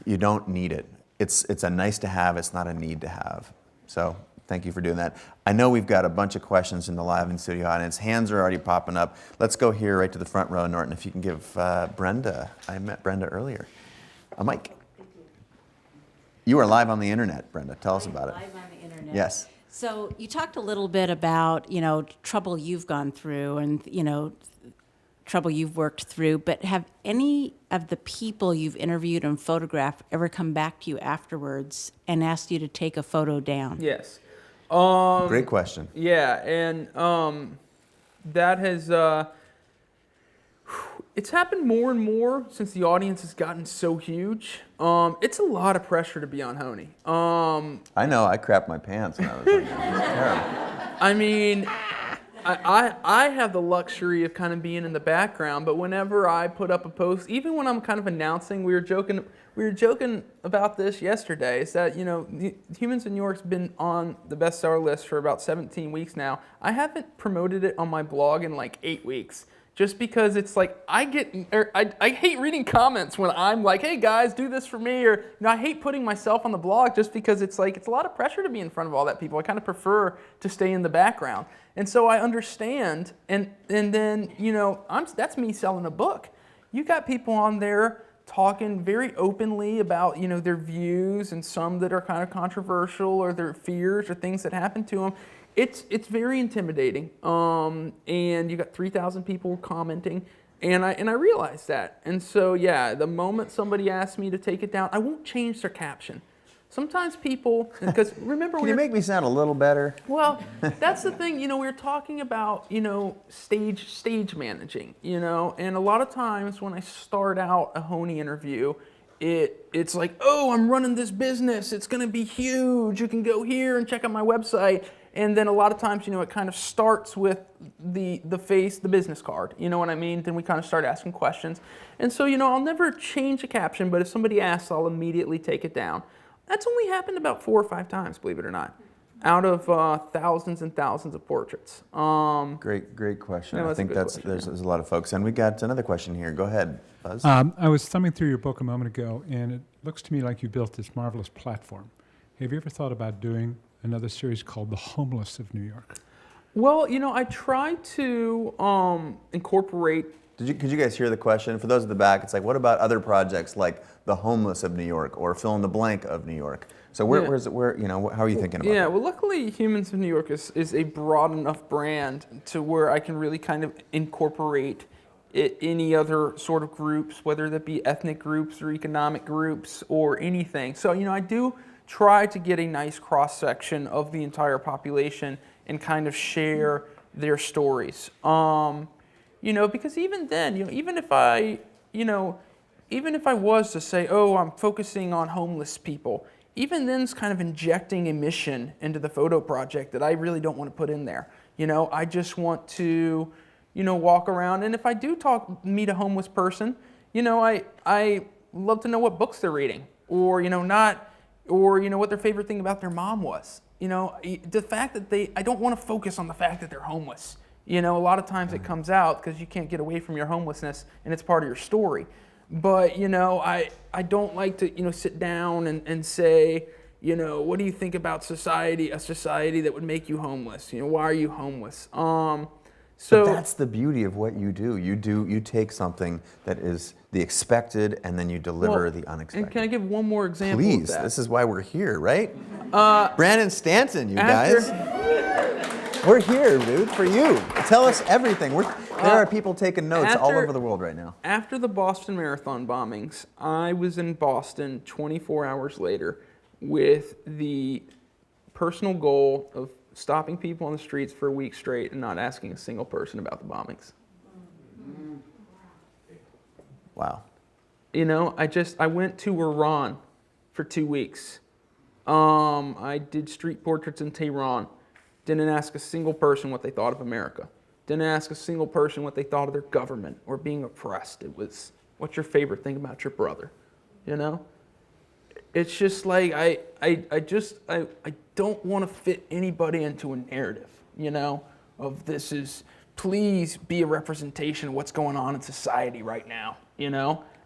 you don't need it. It's a nice to have, it's not a need to have. So thank you for doing that. I know we've got a bunch of questions in the live in studio audience. Hands are already popping up. Let's go here right to the front row, Norton, if you can give Brenda, I met Brenda earlier, a mic. You are live on the internet, Brenda. Tell us about it.
Live on the internet.
Yes.
So you talked a little bit about, trouble you've gone through and, trouble you've worked through, but have any of the people you've interviewed and photographed ever come back to you afterwards and asked you to take a photo down?
Yes.
Great question.
Yeah, and that has it's happened more and more since the audience has gotten so huge. It's a lot of pressure to be on Honey.
I know, I crapped my pants when I was like, it was terrible.
I mean, I have the luxury of kind of being in the background, but whenever I put up a post, even when I'm kind of announcing, we were joking about this yesterday, is that, Humans in New York's been on the bestseller list for about 17 weeks now. I haven't promoted it on my blog in like 8 weeks. Just because it's like, I hate reading comments when I'm like, hey guys, do this for me, or I hate putting myself on the blog just because it's like, it's a lot of pressure to be in front of all that people. I kind of prefer to stay in the background. And so I understand, and then, that's me selling a book. You got people on there talking very openly about, their views and some that are kind of controversial or their fears or things that happen to them. it's very intimidating. And you got 3,000 people commenting, and I realized that. And so yeah, the moment somebody asks me to take it down, I won't change their caption. Sometimes people, because remember,
Can you make me sound a little better?
well, that's the thing, we were talking about, stage managing, and a lot of times when I start out a Honey interview, it's like, oh, I'm running this business, it's gonna be huge, you can go here and check out my website. And then a lot of times, it kind of starts with the business card, you know what I mean? Then we kind of start asking questions. And so, I'll never change a caption, but if somebody asks, I'll immediately take it down. That's only happened about 4 or 5 times, believe it or not, out of thousands and thousands of portraits.
Great question.
Yeah,
I think there's a lot of folks. And we got another question here. Go ahead, Buzz.
I was thumbing through your book a moment ago, and it looks to me like you built this marvelous platform. Have you ever thought about doing another series called The Homeless of New York?
Well, I try to incorporate.
Could you guys hear the question? For those at the back, it's like, what about other projects like The Homeless of New York or Fill in the Blank of New York? So how are you thinking about
Yeah,
that?
well, luckily Humans of New York is a broad enough brand to where I can really kind of incorporate any other sort of groups, whether that be ethnic groups or economic groups or anything. So, I do try to get a nice cross-section of the entire population and kind of share their stories. Because even then, even if I was to say, oh, I'm focusing on homeless people, even then it's kind of injecting a mission into the photo project that I really don't want to put in there. I just want to, walk around, and if I do meet a homeless person, I love to know what books they're reading, or what their favorite thing about their mom was. The fact that I don't want to focus on the fact that they're homeless. A lot of times it comes out because you can't get away from your homelessness and it's part of your story. But, I don't like to, sit down and say, what do you think about a society that would make you homeless? Why are you homeless?
So that's the beauty of what you do. You take something that is the expected and then you deliver the unexpected.
And can I give one more example
Please,
of that?
this is why we're here, right? Brandon Stanton, you guys. We're here, dude, for you. Tell us everything. There are people taking notes all over the world right now.
After the Boston Marathon bombings, I was in Boston 24 hours later with the personal goal of stopping people on the streets for a week straight and not asking a single person about the bombings.
Wow.
I went to Iran for 2 weeks. I did street portraits in Tehran. Didn't ask a single person what they thought of America. Didn't ask a single person what they thought of their government or being oppressed. It was, what's your favorite thing about your brother? It's just like, I don't want to fit anybody into a narrative, of this is, please be a representation of what's going on in society right now,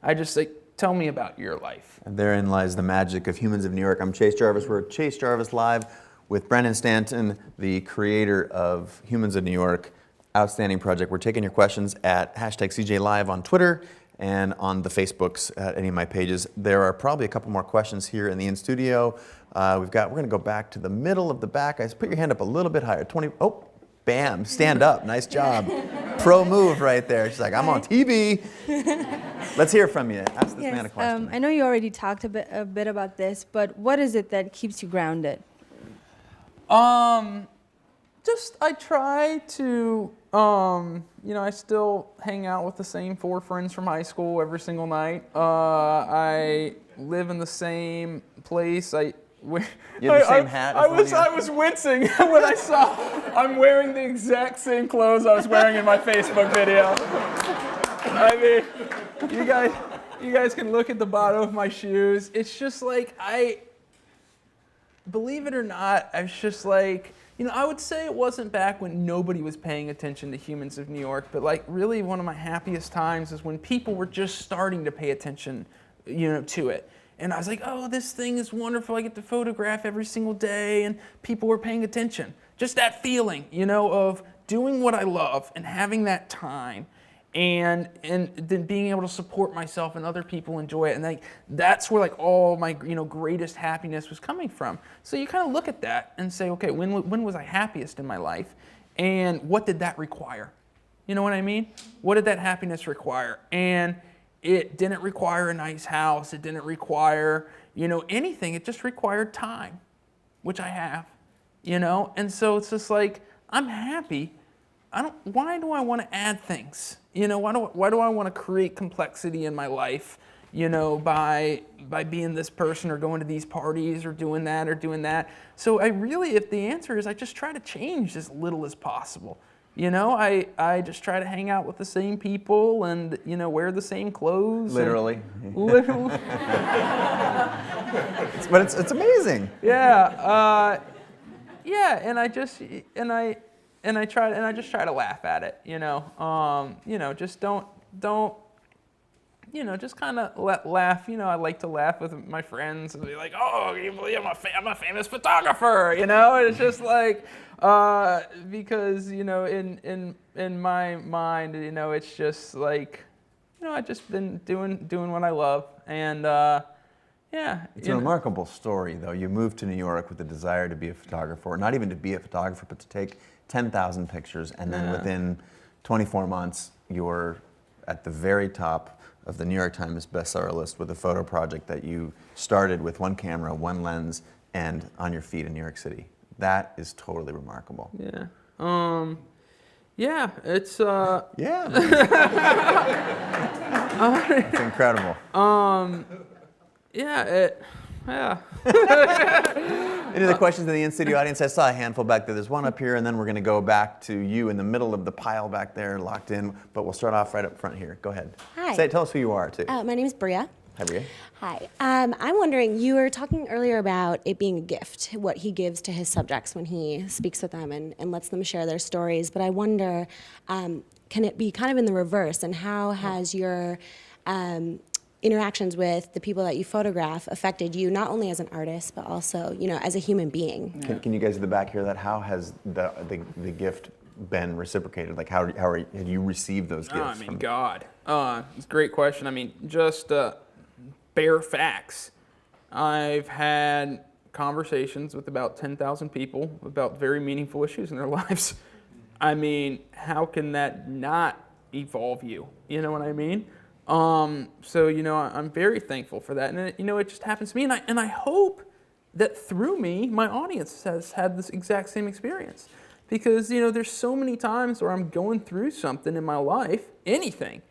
I just like, tell me about your life.
And therein lies the magic of Humans of New York. I'm Chase Jarvis. We're at Chase Jarvis Live with Brandon Stanton, the creator of Humans of New York. Outstanding project. We're taking your questions at #CJLive on Twitter and on the Facebooks at any of my pages. There are probably a couple more questions here in the in-studio. We're going to go back to the middle of the back. Guys, put your hand up a little bit higher. Bam, stand up. Nice job. Pro move right there. She's like, I'm on TV. Let's hear from you. Ask this man a question.
I know you already talked a bit about this, but what is it that keeps you grounded?
I try to, I still hang out with the same 4 friends from high school every single night. I live in the same place.
You have the same hat?
I was wincing when I saw I'm wearing the exact same clothes I was wearing in my Facebook video. I mean, you guys can look at the bottom of my shoes. It's just like, believe it or not, I was just like, I would say it wasn't back when nobody was paying attention to Humans of New York, but like really one of my happiest times is when people were just starting to pay attention, to it. And I was like, oh, this thing is wonderful. I get to photograph every single day and people were paying attention. Just that feeling, of doing what I love and having that time and then being able to support myself and other people enjoy it, and like that's where like all my greatest happiness was coming from. So you kind of look at that and say, okay, when was I happiest in my life, and what did that require? You know what I mean? What did that happiness require? And it didn't require a nice house. It didn't require anything. It just required time, which I have. And so it's just like I'm happy. Why do I want to add things? Why do I want to create complexity in my life? By being this person or going to these parties or doing that. So if the answer is I just try to change as little as possible. I just try to hang out with the same people and wear the same clothes.
Literally.
Literally.
But it's amazing.
Yeah. And I just try to laugh at it. Just don't. Just kind of laugh. I like to laugh with my friends and be like, "Oh, can you believe I'm a famous photographer?" It's just like because in my mind, it's just like I just been doing what I love, and
It's a remarkable story, though. You moved to New York with the desire to be a photographer, or not even to be a photographer, but to take 10,000 pictures, and then within 24 months, you're at the very top of the New York Times bestseller list with a photo project that you started with one camera, one lens, and on your feet in New York City. That is totally remarkable.
Yeah. It's
Yeah. It's incredible. Any other questions in the in-studio audience? I saw a handful back there. There's one up here, and then we're going to go back to you in the middle of the pile back there, locked in. But we'll start off right up front here. Go ahead.
Hi.
Tell us who you are, too.
My name is Bria.
Hi, Bria.
Hi. I'm wondering, you were talking earlier about it being a gift, what he gives to his subjects when he speaks with them and lets them share their stories. But I wonder, can it be kind of in the reverse? And how has your interactions with the people that you photograph affected you, not only as an artist, but also, as a human being?
Can you guys at the back hear that? How has the gift been reciprocated? Like, how have you received those gifts?
God. It's a great question. Just bare facts. I've had conversations with about 10,000 people about very meaningful issues in their lives. How can that not evolve you? You know what I mean? So I'm very thankful for that, and it just happens to me, and I hope that through me, my audience has had this exact same experience, because there's so many times where I'm going through something in my life, anything,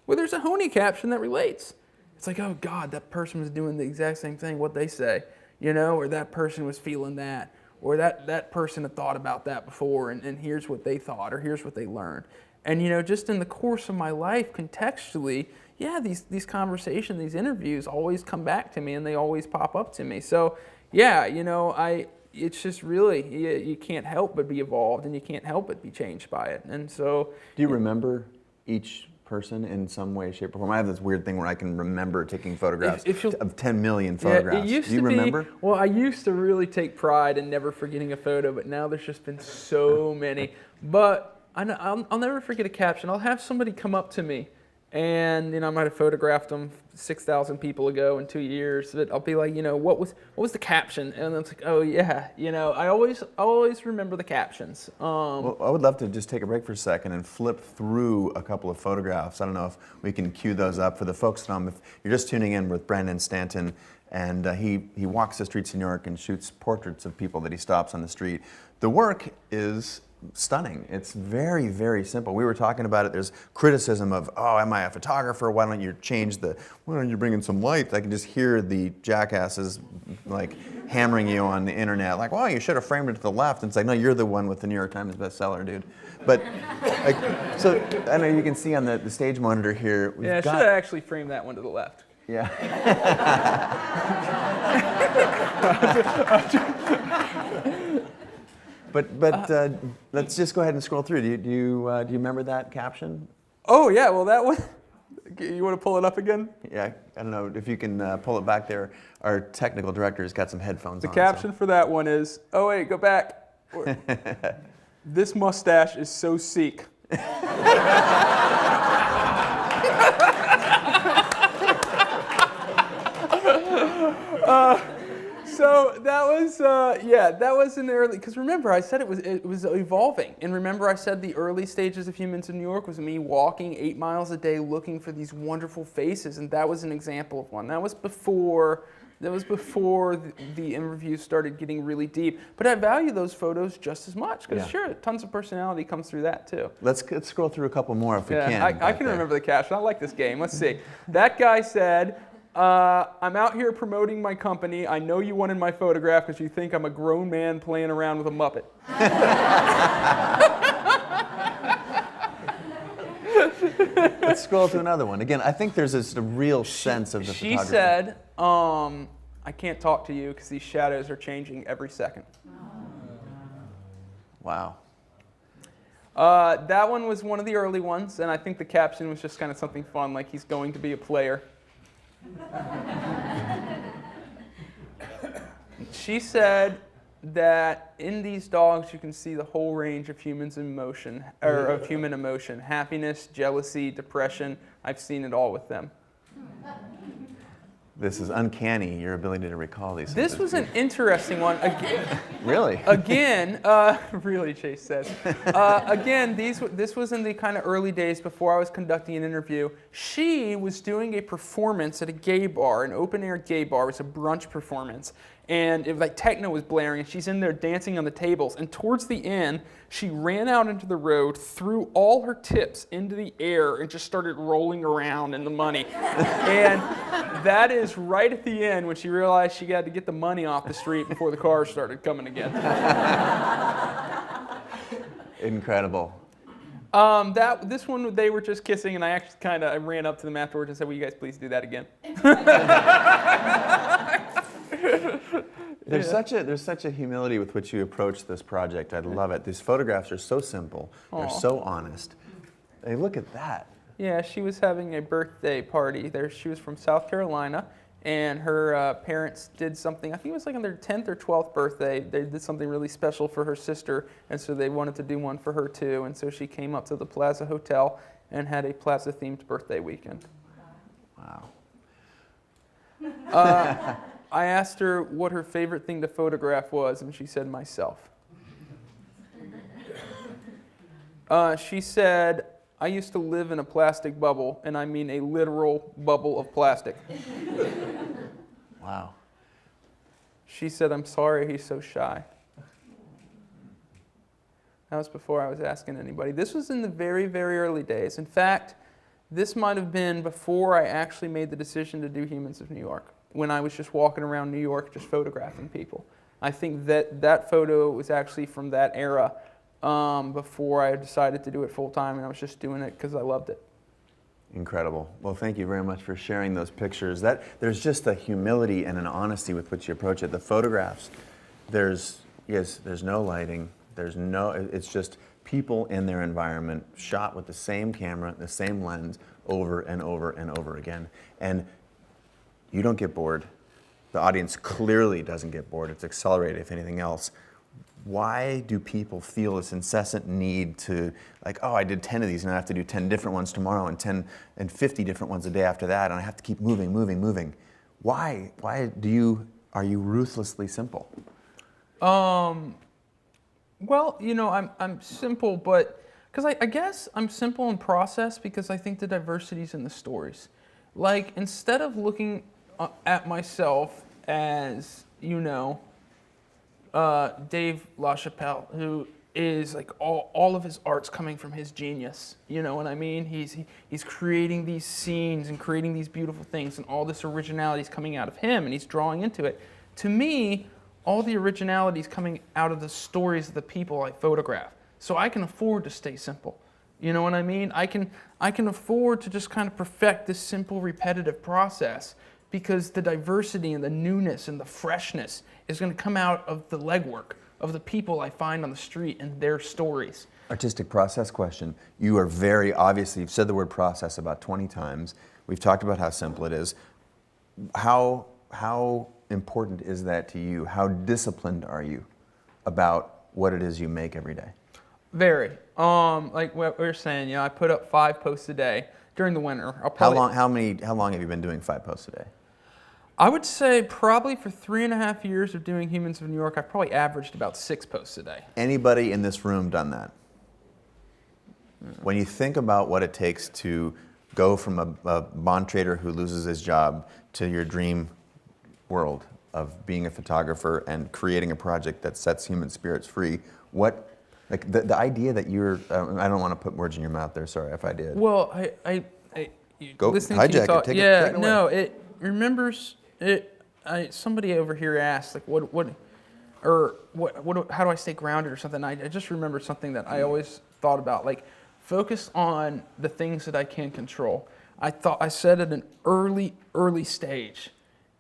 where there's a Honey caption that relates. It's like, oh God, that person was doing the exact same thing, what they say, or that person was feeling that, or that person had thought about that before, and here's what they thought, or here's what they learned. And just in the course of my life, contextually, these conversations, these interviews always come back to me, and they always pop up to me. So it's just really, you can't help but be evolved, and you can't help but be changed by it. And so,
do you remember each person in some way, shape, or form? I have this weird thing where I can remember taking photographs of 10 million photographs.
It used
do you remember?
Well, I used to really take pride in never forgetting a photo, but now there's just been so many. But I'll never forget a caption. I'll have somebody come up to me, and I might have photographed them 6,000 people ago in 2 years. But I'll be like, what was the caption? And it's like, oh yeah, I always remember the captions.
Well, I would love to just take a break for a second and flip through a couple of photographs. I don't know if we can cue those up for the folks at home. If you're just tuning in with Brandon Stanton, and he walks the streets of New York and shoots portraits of people that he stops on the street. The work is stunning. It's very, very simple. We were talking about it. There's criticism of, oh, am I a photographer? Why don't you bring in some light? I can just hear the jackasses like hammering you on the internet, like, well, you should have framed it to the left. And it's like, no, you're the one with the New York Times bestseller, dude. But so I know you can see on the stage monitor here.
I should have actually framed that one to the left.
Yeah. But let's just go ahead and scroll through. Do you remember that caption?
Oh yeah, well that one. You want to pull it up again?
Yeah, I don't know if you can pull it back there. Our technical director's got some headphones on.
The caption for that one is, oh wait, go back. This mustache is so Sikh. So that was, that was in the early, because remember I said it was evolving. And remember I said the early stages of Humans in New York was me walking 8 miles a day looking for these wonderful faces, and that was an example of one. That was before the interviews started getting really deep. But I value those photos just as much, because sure, tons of personality comes through that too.
Let's scroll through a couple more if we can.
I can remember the caption. I like this game. Let's see. That guy said, I'm out here promoting my company. I know you wanted my photograph because you think I'm a grown man playing around with a Muppet.
Let's scroll to another one. Again, I think there's a real sense of the photography.
She said, I can't talk to you because these shadows are changing every second.
Wow.
That one was one of the early ones, and I think the caption was just kind of something fun, like he's going to be a player. She said that in these dogs you can see the whole range of human emotion, happiness, jealousy, depression. I've seen it all with them.
This is uncanny, your ability to recall these.
This was an interesting one. Again,
really?
Again, really, Chase says. Again, this was in the kind of early days before I was conducting an interview. She was doing a performance at a gay bar, an open-air gay bar. It was a brunch performance. And it was like techno was blaring, and she's in there dancing on the tables. And towards the end, she ran out into the road, threw all her tips into the air, and just started rolling around in the money. And that is right at the end when she realized she had to get the money off the street before the cars started coming again.
Incredible.
This one, they were just kissing, and I actually I ran up to them afterwards and said, will you guys please do that again?
There's such a humility with which you approach this project. I love it. These photographs are so simple. They're so honest. Hey, look at that.
Yeah, she was having a birthday party. She was from South Carolina, and her parents did something. I think it was like on their 10th or 12th birthday. They did something really special for her sister, and so they wanted to do one for her too. And so she came up to the Plaza Hotel and had a Plaza-themed birthday weekend.
Wow.
I asked her what her favorite thing to photograph was, and she said myself. She said, I used to live in a plastic bubble, and I mean a literal bubble of plastic.
Wow.
She said, I'm sorry he's so shy. That was before I was asking anybody. This was in the very, very early days. In fact, this might have been before I actually made the decision to do Humans of New York, when I was just walking around New York just photographing people. I think that photo was actually from that era before I decided to do it full time, and I was just doing it because I loved it.
Incredible. Well, thank you very much for sharing those pictures. There's just a humility and an honesty with which you approach it. The photographs, there's no lighting, it's just people in their environment shot with the same camera, the same lens over and over and over again. And you don't get bored. The audience clearly doesn't get bored. It's accelerated, if anything else. Why do people feel this incessant need to, like, oh, I did 10 of these and I have to do 10 different ones tomorrow and 10 and 50 different ones a day after that, and I have to keep moving. Why are you ruthlessly simple?
Well, I'm simple, but because I guess I'm simple in process because I think the diversity's in the stories. Like, instead of looking at myself as, Dave LaChapelle, who is like all of his art's coming from his genius. You know what I mean? He's creating these scenes and creating these beautiful things, and all this originality is coming out of him, and he's drawing into it. To me, all the originality is coming out of the stories of the people I photograph. So I can afford to stay simple. You know what I mean? I can afford to just kind of perfect this simple, repetitive process because the diversity and the newness and the freshness is going to come out of the legwork of the people I find on the street and their stories.
Artistic process question. You are very obviously, you've said the word process about 20 times. We've talked about how simple it is. How important is that to you? How disciplined are you about what it is you make every day?
Very. Like what we were saying, I put up 5 posts a day during the winter.
How long have you been doing 5 posts a day?
I would say probably for 3.5 years of doing Humans of New York, I probably averaged about 6 posts a day.
Anybody in this room done that? When you think about what it takes to go from a bond trader who loses his job to your dream world of being a photographer and creating a project that sets human spirits free, the idea that you're, I don't want to put words in your mouth there, sorry if I did.
Well,
Go
listening to you
hijack it,
talk,
take
yeah,
it away.
no, it remembers it. Somebody over here asked like, how do I stay grounded or something? I just remembered something that I always thought about, like focus on the things that I can control. I said at an early stage,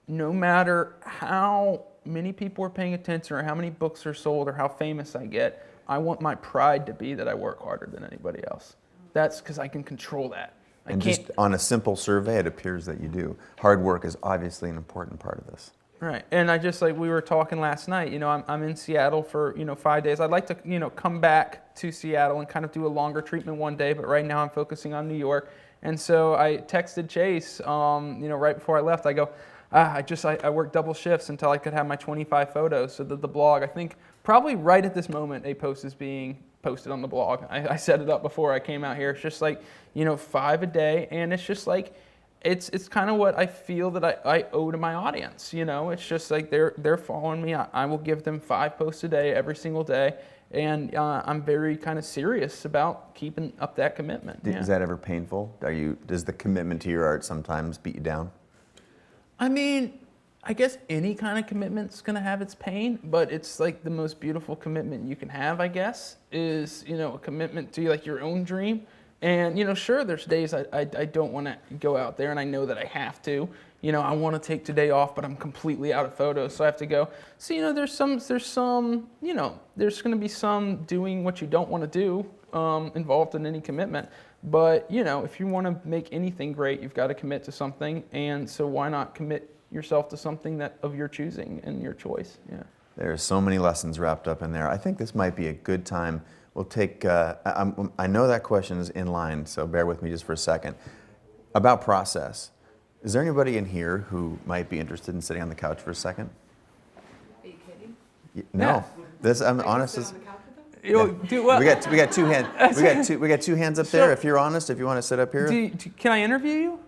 no matter how many people are paying attention or how many books are sold or how famous I get, I want my pride to be that I work harder than anybody else. That's because I can control that.
And just on a simple survey, it appears that you do. Hard work is obviously an important part of this.
Right, and I just, like we were talking last night, I'm in Seattle for, 5 days. I'd like to, come back to Seattle and kind of do a longer treatment one day, but right now I'm focusing on New York. And so I texted Chase, right before I left, I go, I worked double shifts until I could have my 25 photos. So the blog, I think probably right at this moment, a post is being posted on the blog. I set it up before I came out here. It's just like, 5 a day. And it's just like, it's kind of what I feel that I owe to my audience. It's just like they're following me. I will give them 5 posts a day every single day. And I'm very kind of serious about keeping up that commitment.
Is that ever painful? Does the commitment to your art sometimes beat you down?
I mean, I guess any kind of commitment's going to have its pain, but it's like the most beautiful commitment you can have, I guess, is, a commitment to like your own dream. And, sure, there's days I don't want to go out there and I know that I have to. I want to take today off, but I'm completely out of photos, so I have to go. So, there's some, there's going to be some doing what you don't want to do involved in any commitment. But, if you want to make anything great, you've got to commit to something. And so why not commit yourself to something that of your choosing and your choice? Yeah.
There are so many lessons wrapped up in there. I think this might be a good time. We'll take, I know that question is in line, so bear with me just for a second. About process. Is there anybody in here who might be interested in sitting on the couch for a second?
Are you kidding?
No. I'm honest.
Do what?
We got 2 hands. We got 2 hands up there. If you're honest, if you want to sit up here.
Can I interview you?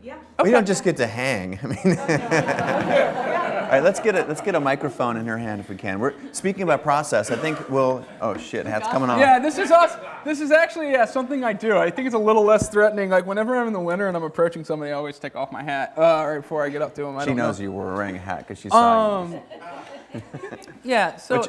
Yeah.
We don't just get to hang. I mean, all right. Let's get a microphone in her hand if we can. We're speaking about process. I think we'll. Oh shit! Hat's coming off.
Yeah, this is us. This is actually something I do. I think it's a little less threatening. Like whenever I'm in the winter and I'm approaching somebody, I always take off my hat right before I get up to them.
She knows you were wearing a hat because she saw you.
Yeah. So.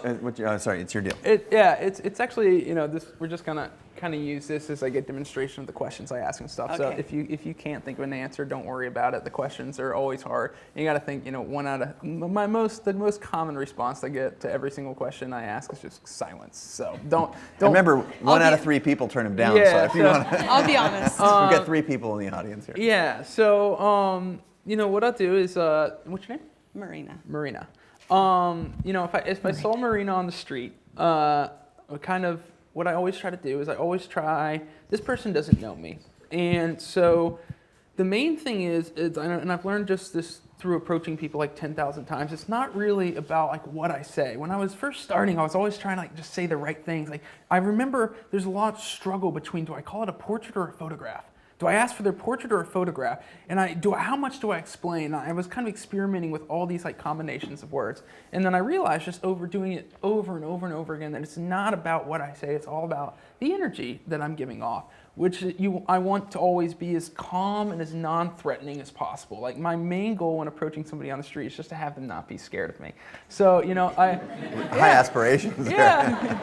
Sorry, it's your deal.
It's actually this. We're just gonna kind of use this as like a demonstration of the questions I ask and stuff.
Okay.
So if you can't think of an answer, don't worry about it. The questions are always hard. You got to think. One out of the most common response I get to every single question I ask is just silence. So don't.
Remember, one out of 3 people turn him down.
Yeah,
so if you want,
I'll be honest.
we've got 3 people in the audience here.
Yeah. So what I'll do is what's your name?
Marina.
If I saw Marina on the street, what I always try to do is this person doesn't know me. And so the main thing is and I've learned just this through approaching people like 10,000 times, it's not really about like what I say. When I was first starting, I was always trying to like just say the right things. Like I remember there's a lot of struggle between, do I call it a portrait or a photograph? Do I ask for their portrait or a photograph? And how much do I explain? I was kind of experimenting with all these like combinations of words. And then I realized just doing it over and over and over again that it's not about what I say, it's all about the energy that I'm giving off, which I want to always be as calm and as non-threatening as possible. Like my main goal when approaching somebody on the street is just to have them not be scared of me. So,
high aspirations.
Yeah.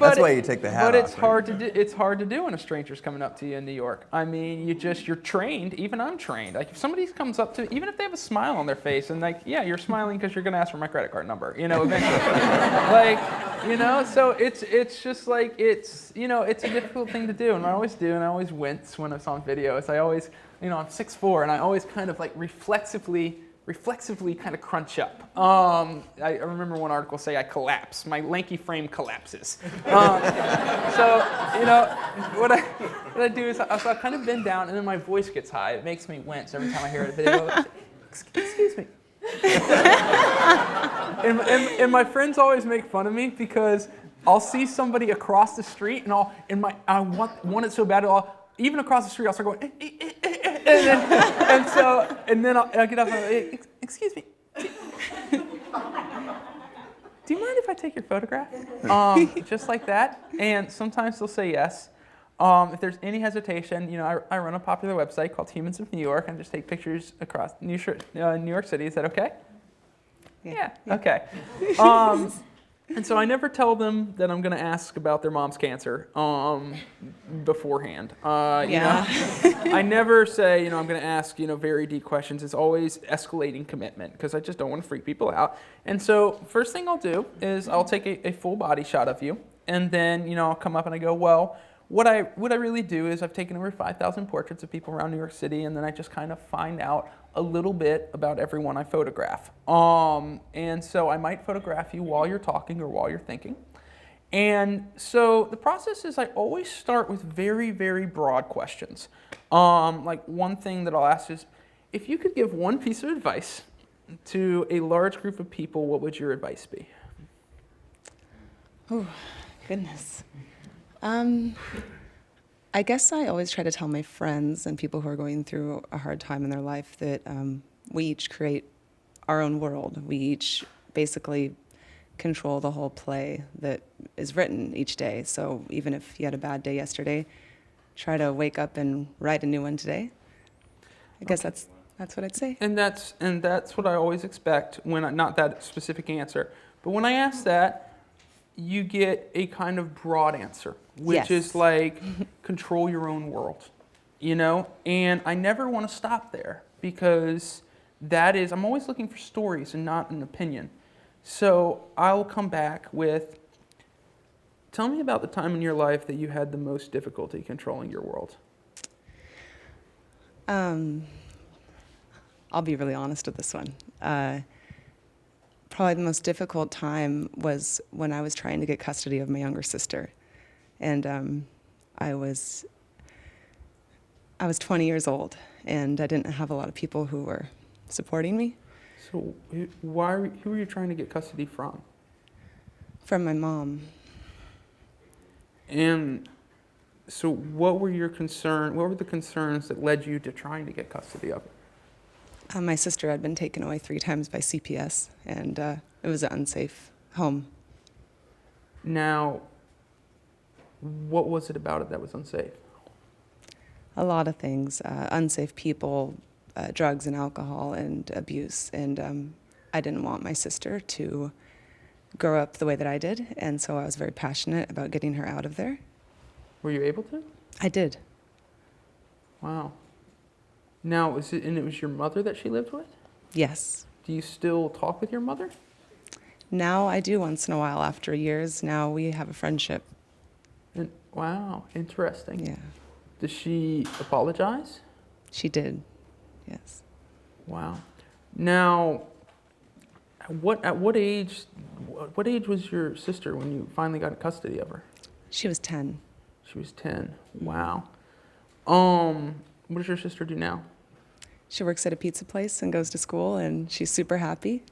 That's why you take the hat off.
But it's hard to do. It's hard to do when a stranger's coming up to you in New York. I mean, you're trained. Even I'm trained. Like if somebody comes up to me, even if they have a smile on their face, and like, yeah, you're smiling because you're gonna ask for my credit card number. Eventually. So it's just like it's a difficult thing to do, and I always do, and I always wince when it's on videos. I always, I'm 6'4", and I always kind of like reflexively kind of crunch up. I remember one article say I collapse. My lanky frame collapses. So what I do is I kind of bend down, and then my voice gets high. It makes me wince every time I hear a video. excuse me. and my friends always make fun of me because I'll see somebody across the street and I want it so bad. Even across the street, I'll start going, and then I'll get up and I'll, excuse me. Do you mind if I take your photograph? Just like that. And sometimes they'll say yes. If there's any hesitation, I run a popular website called Humans of New York and just take pictures across New York City. Is that okay? Yeah. Okay. And so I never tell them that I'm going to ask about their mom's cancer beforehand. I never say, I'm going to ask, very deep questions. It's always escalating commitment because I just don't want to freak people out. And so first thing I'll do is I'll take a full body shot of you. And then, I'll come up and I go, well, what I really do is I've taken over 5,000 portraits of people around New York City, and then I just kind of find out a little bit about everyone I photograph. And so I might photograph you while you're talking or while you're thinking. And so the process is I always start with very, very broad questions. Like one thing that I'll ask is, if you could give one piece of advice to a large group of people, what would your advice be?
Oh, goodness. I guess I always try to tell my friends and people who are going through a hard time in their life that we each create our own world. We each basically control the whole play that is written each day. So even if you had a bad day yesterday, try to wake up and write a new one today. I guess that's what I'd say.
And that's what I always expect when not that specific answer. But when I ask that, you get a kind of broad answer, which is like control your own world, And I never want to stop there because I'm always looking for stories and not an opinion. So I'll come back with, tell me about the time in your life that you had the most difficulty controlling your world.
I'll be really honest with this one. Probably the most difficult time was when I was trying to get custody of my younger sister. And I was 20 years old, and I didn't have a lot of people who were supporting me.
So who were you trying to get custody from?
From my mom.
And so what were the concerns that led you to trying to get custody of her?
My sister had been taken away 3 times by CPS, and it was an unsafe home.
Now, what was it about it that was unsafe?
A lot of things. Unsafe people, drugs and alcohol and abuse. And I didn't want my sister to grow up the way that I did, and so I was very passionate about getting her out of there.
Were you able to?
I did.
Wow. Now, it was your mother that she lived with?
Yes.
Do you still talk with your mother?
Now I do once in a while. After years, now we have a friendship.
Wow, interesting.
Yeah.
Does she apologize?
She did, yes.
Wow. Now, at what age was your sister when you finally got custody of her?
She was 10.
She was 10. Wow. What does your sister do now?
She works at a pizza place and goes to school, and she's super happy.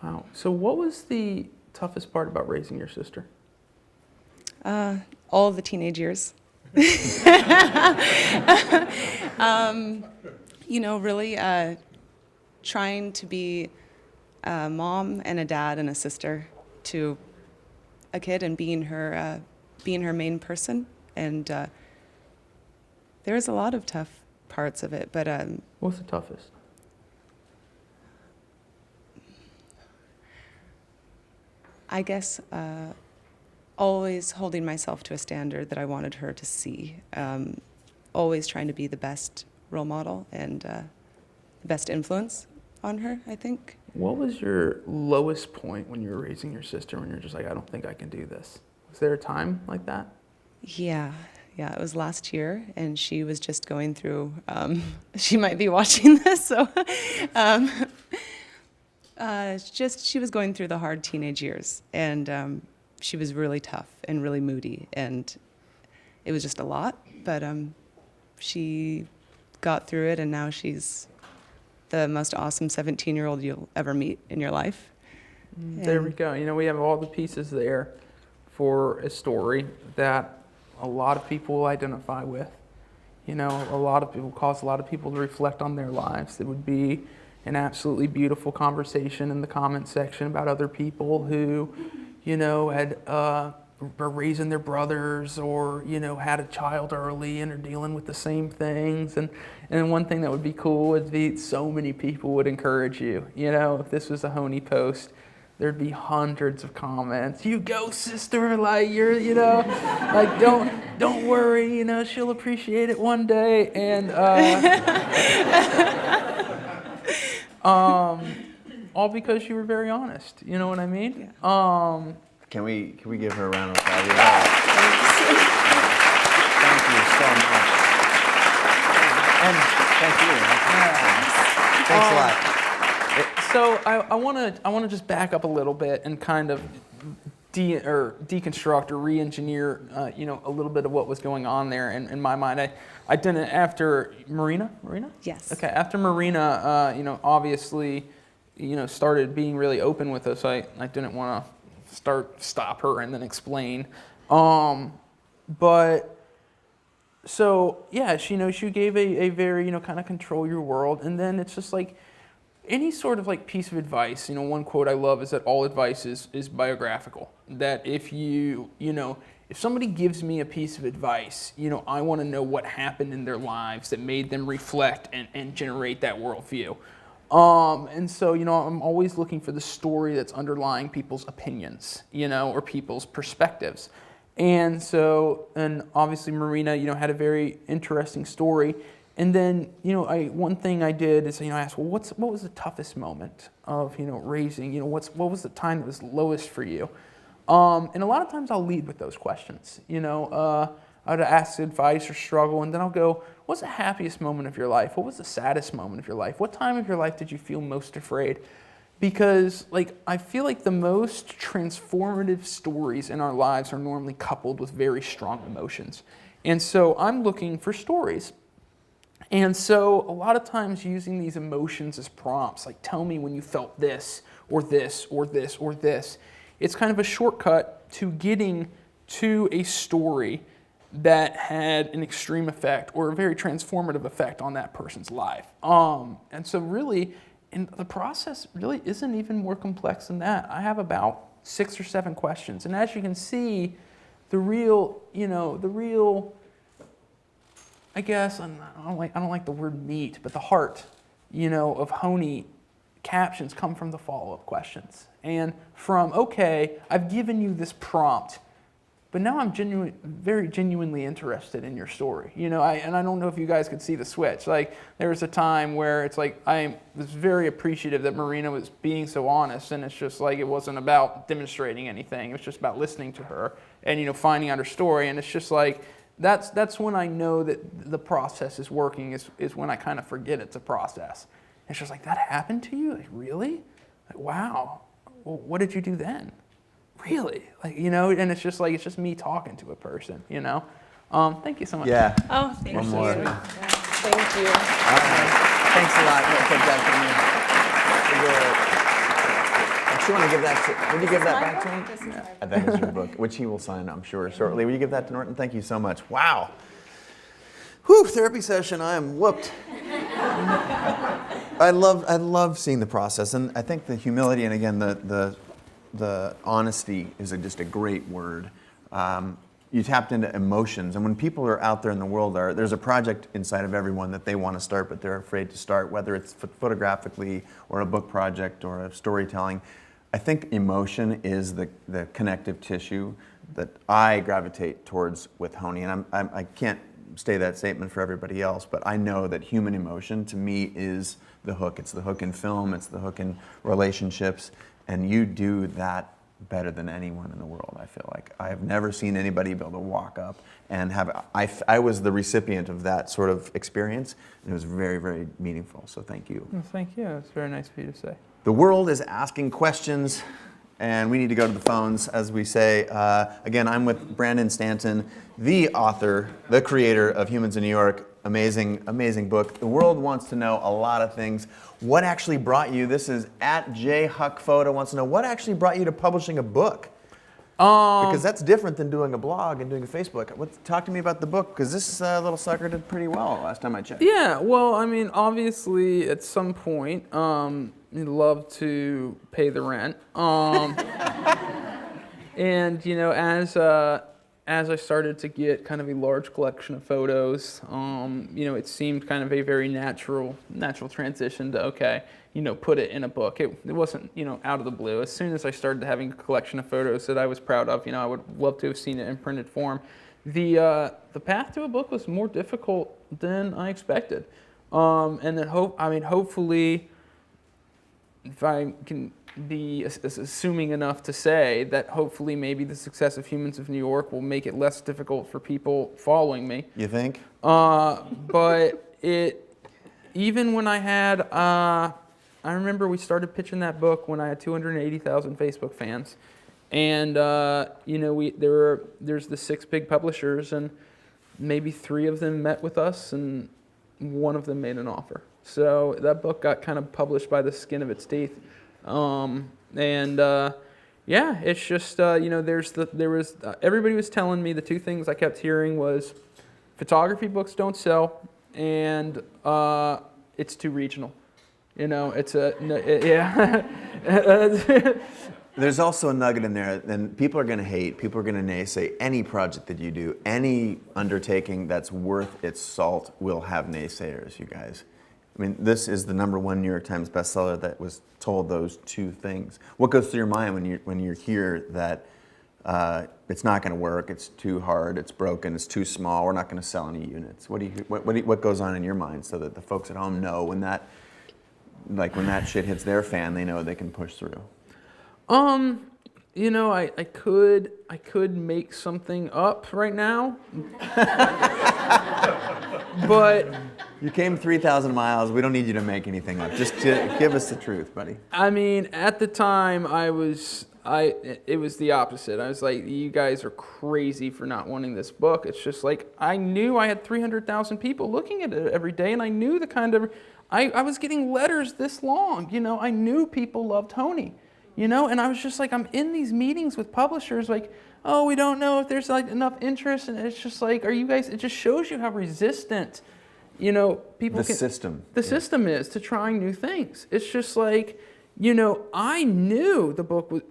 Wow. So what was the toughest part about raising your sister?
All of the teenage years. Really trying to be a mom and a dad and a sister to a kid, and being her main person. And there was a lot of tough parts of it, but
what's the toughest?
I guess always holding myself to a standard that I wanted her to see. Always trying to be the best role model and the best influence on her, I think.
What was your lowest point when you were raising your sister, when you're just like, I don't think I can do this? Was there a time like that? Yeah, it was last year, and she was just going through, she might be watching this, so she was going through the hard teenage years, and she was really tough and really moody, and it was just a lot, but she got through it, and now she's
the most awesome 17-year-old you'll ever meet in your life.
There we go. We have all the pieces there for a story that a lot of people will identify with. A lot of people cause a lot of people to reflect on their lives. It would be an absolutely beautiful conversation in the comment section about other people who, were raising their brothers or, had a child early and are dealing with the same things. And one thing that would be cool would be so many people would encourage you. If this was a Honey post, there'd be hundreds of comments. You go, sister, like you're, like don't worry, she'll appreciate it one day. And all because you were very honest. You know what I mean?
Yeah.
Can we give her a round of applause? Thank you so much. And thank you. Thanks a lot.
So I want to just back up a little bit and kind of deconstruct or re-engineer a little bit of what was going on there in my mind. I didn't after Marina.
Yes.
Okay. After Marina, obviously, started being really open with us. I didn't want to stop her and then explain. But so yeah, she gave a very kind of control your world, and then it's just like. Any sort of like piece of advice, one quote I love is that all advice is biographical. That if if somebody gives me a piece of advice, I want to know what happened in their lives that made them reflect and generate that worldview. And so, I'm always looking for the story that's underlying people's opinions, or people's perspectives. And so, and obviously Marina, had a very interesting story. And then, one thing I did is, I asked, well, what was the toughest moment of, raising, what was the time that was lowest for you? And a lot of times I'll lead with those questions, I would ask advice or struggle, and then I'll go, what's the happiest moment of your life? What was the saddest moment of your life? What time of your life did you feel most afraid? Because, I feel like the most transformative stories in our lives are normally coupled with very strong emotions. And so I'm looking for stories. And so a lot of times using these emotions as prompts, like tell me when you felt this, or this, or this, or this, it's kind of a shortcut to getting to a story that had an extreme effect or a very transformative effect on that person's life. And so really, and the process really isn't even more complex than that. I have about 6 or 7 questions. And as you can see, the real, I guess, I don't like the word meat, but the heart, of Honey captions come from the follow-up questions. And from, okay, I've given you this prompt, but now I'm very genuinely interested in your story. And I don't know if you guys could see the switch. Like, there was a time where it's like, I was very appreciative that Marina was being so honest, and it's just like, it wasn't about demonstrating anything. It was just about listening to her and, finding out her story. And it's just like, that's when I know that the process is working, is when I kind of forget it's a process. It's just like, that happened to you? Like, really? Like, wow. Well, what did you do then? Really? Like, and it's just like, it's just me talking to a person, Thank you so much.
Yeah.
Oh, thank you.
More.
Thank you.
All right. Thanks a lot. We'll take that from you. You want to give that to, would you give that back to him? Yeah. That is your book, which he will sign, I'm sure, shortly. Will you give that to Norton? Thank you so much. Wow. Whew, therapy session, I am whooped. I love seeing the process, and I think the humility and again the honesty is just a great word. You tapped into emotions, and when people are out there in the world, there's a project inside of everyone that they want to start, but they're afraid to start, whether it's photographically or a book project or a storytelling. I think emotion is the connective tissue that I gravitate towards with Honey, and I can't say that statement for everybody else, but I know that human emotion to me is the hook. It's the hook in film, it's the hook in relationships, and you do that better than anyone in the world, I feel like. I have never seen anybody be able to walk up and I was the recipient of that sort of experience, and it was very, very meaningful, so thank you.
Well, thank you. It's very nice of you to say.
The world is asking questions, and we need to go to the phones, as we say. Again, I'm with Brandon Stanton, the author, the creator of Humans in New York. Amazing, amazing book. The world wants to know a lot of things. What actually brought you, this is at jhuckphoto, wants to know, what actually brought you to publishing a book? Because that's different than doing a blog and doing a Facebook. Talk to me about the book, because this little sucker did pretty well last time I checked.
Yeah, well, I mean, obviously, at some point, you'd love to pay the rent. And, you know, as I started to get kind of a large collection of photos, you know, it seemed kind of a very natural transition to, okay, you know, put it in a book. It wasn't, you know, out of the blue. As soon as I started having a collection of photos that I was proud of, you know, I would love to have seen it in printed form. The path to a book was more difficult than I expected. And then hopefully, if I can be assuming enough to say that hopefully maybe the success of Humans of New York will make it less difficult for people following me.
You think?
But even when I had, I remember we started pitching that book when I had 280,000 Facebook fans. And, you know, there's the 6 big publishers, and maybe 3 of them met with us, and 1 of them made an offer. So that book got kind of published by the skin of its teeth. Yeah, it's just, you know, everybody was telling me the 2 things I kept hearing was photography books don't sell, and it's too regional. You know, yeah.
There's also a nugget in there, and people are going to hate, people are going to naysay any project that you do, any undertaking that's worth its salt will have naysayers, you guys. I mean, this is the #1 New York Times bestseller that was told those 2 things. What goes through your mind when you hear that it's not going to work, it's too hard, it's broken, it's too small, we're not going to sell any units? What goes on in your mind so that the folks at home know when that shit hits their fan, they know they can push through?
You know, I could make something up right now, but
you came 3,000 miles. We don't need you to make anything up. Just give us the truth, buddy.
I mean, at the time, it was the opposite. I was like, you guys are crazy for not wanting this book. It's just like, I knew I had 300,000 people looking at it every day, and I knew the kind of, I was getting letters this long. You know, I knew people loved Tony. You know, and I was just like, I'm in these meetings with publishers like, oh, we don't know if there's like enough interest, and it's just like, are you guys, it just shows you how resistant, you know, the system is to trying new things. It's just like, you know, I knew the book was,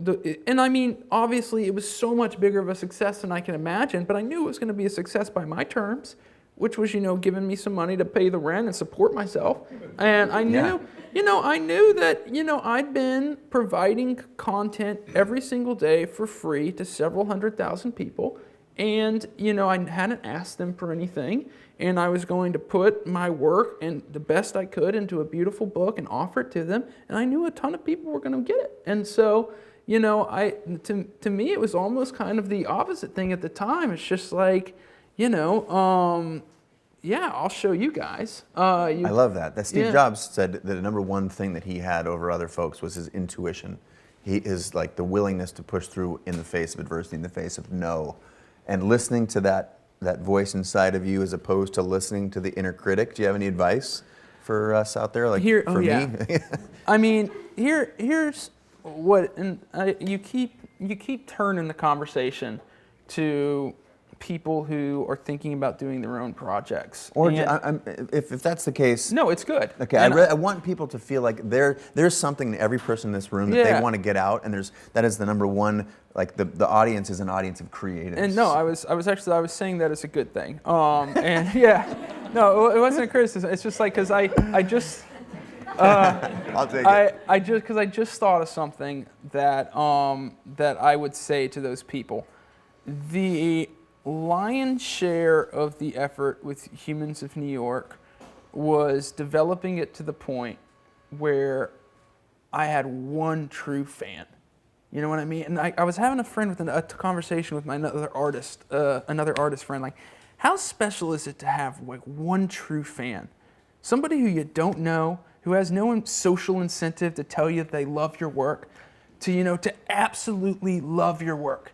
and I mean, obviously it was so much bigger of a success than I can imagine, but I knew it was going to be a success by my terms, which was, you know, giving me some money to pay the rent and support myself. And I knew, I knew that, you know, I'd been providing content every single day for free to several 100,000 people. And, you know, I hadn't asked them for anything. And I was going to put my work and the best I could into a beautiful book and offer it to them. And I knew a ton of people were going to get it. And so, you know, to me, it was almost kind of the opposite thing at the time. It's just like, you know, yeah, I'll show you guys. I
love that. Steve Jobs said that the #1 thing that he had over other folks was his intuition. He is like the willingness to push through in the face of adversity, in the face of no. And listening to that voice inside of you as opposed to listening to the inner critic. Do you have any advice for us out there? Like for me?
I mean, here's what, and you keep turning the conversation to people who are thinking about doing their own projects.
Or if that's the case.
No, it's good.
Okay, I want people to feel like there's something to every person in this room that they want to get out, and that is the #1. Like the audience is an audience of creatives.
And no, I was saying that as a good thing. And yeah, no, it wasn't a criticism. It's just like because I just.
I'll take it.
I just thought of something that I would say to those people. The lion's share of the effort with Humans of New York was developing it to the point where I had one true fan. You know what I mean? And I was having a conversation with another artist friend, like, how special is it to have like one true fan? Somebody who you don't know, who has no social incentive to tell you they love your work, to absolutely love your work.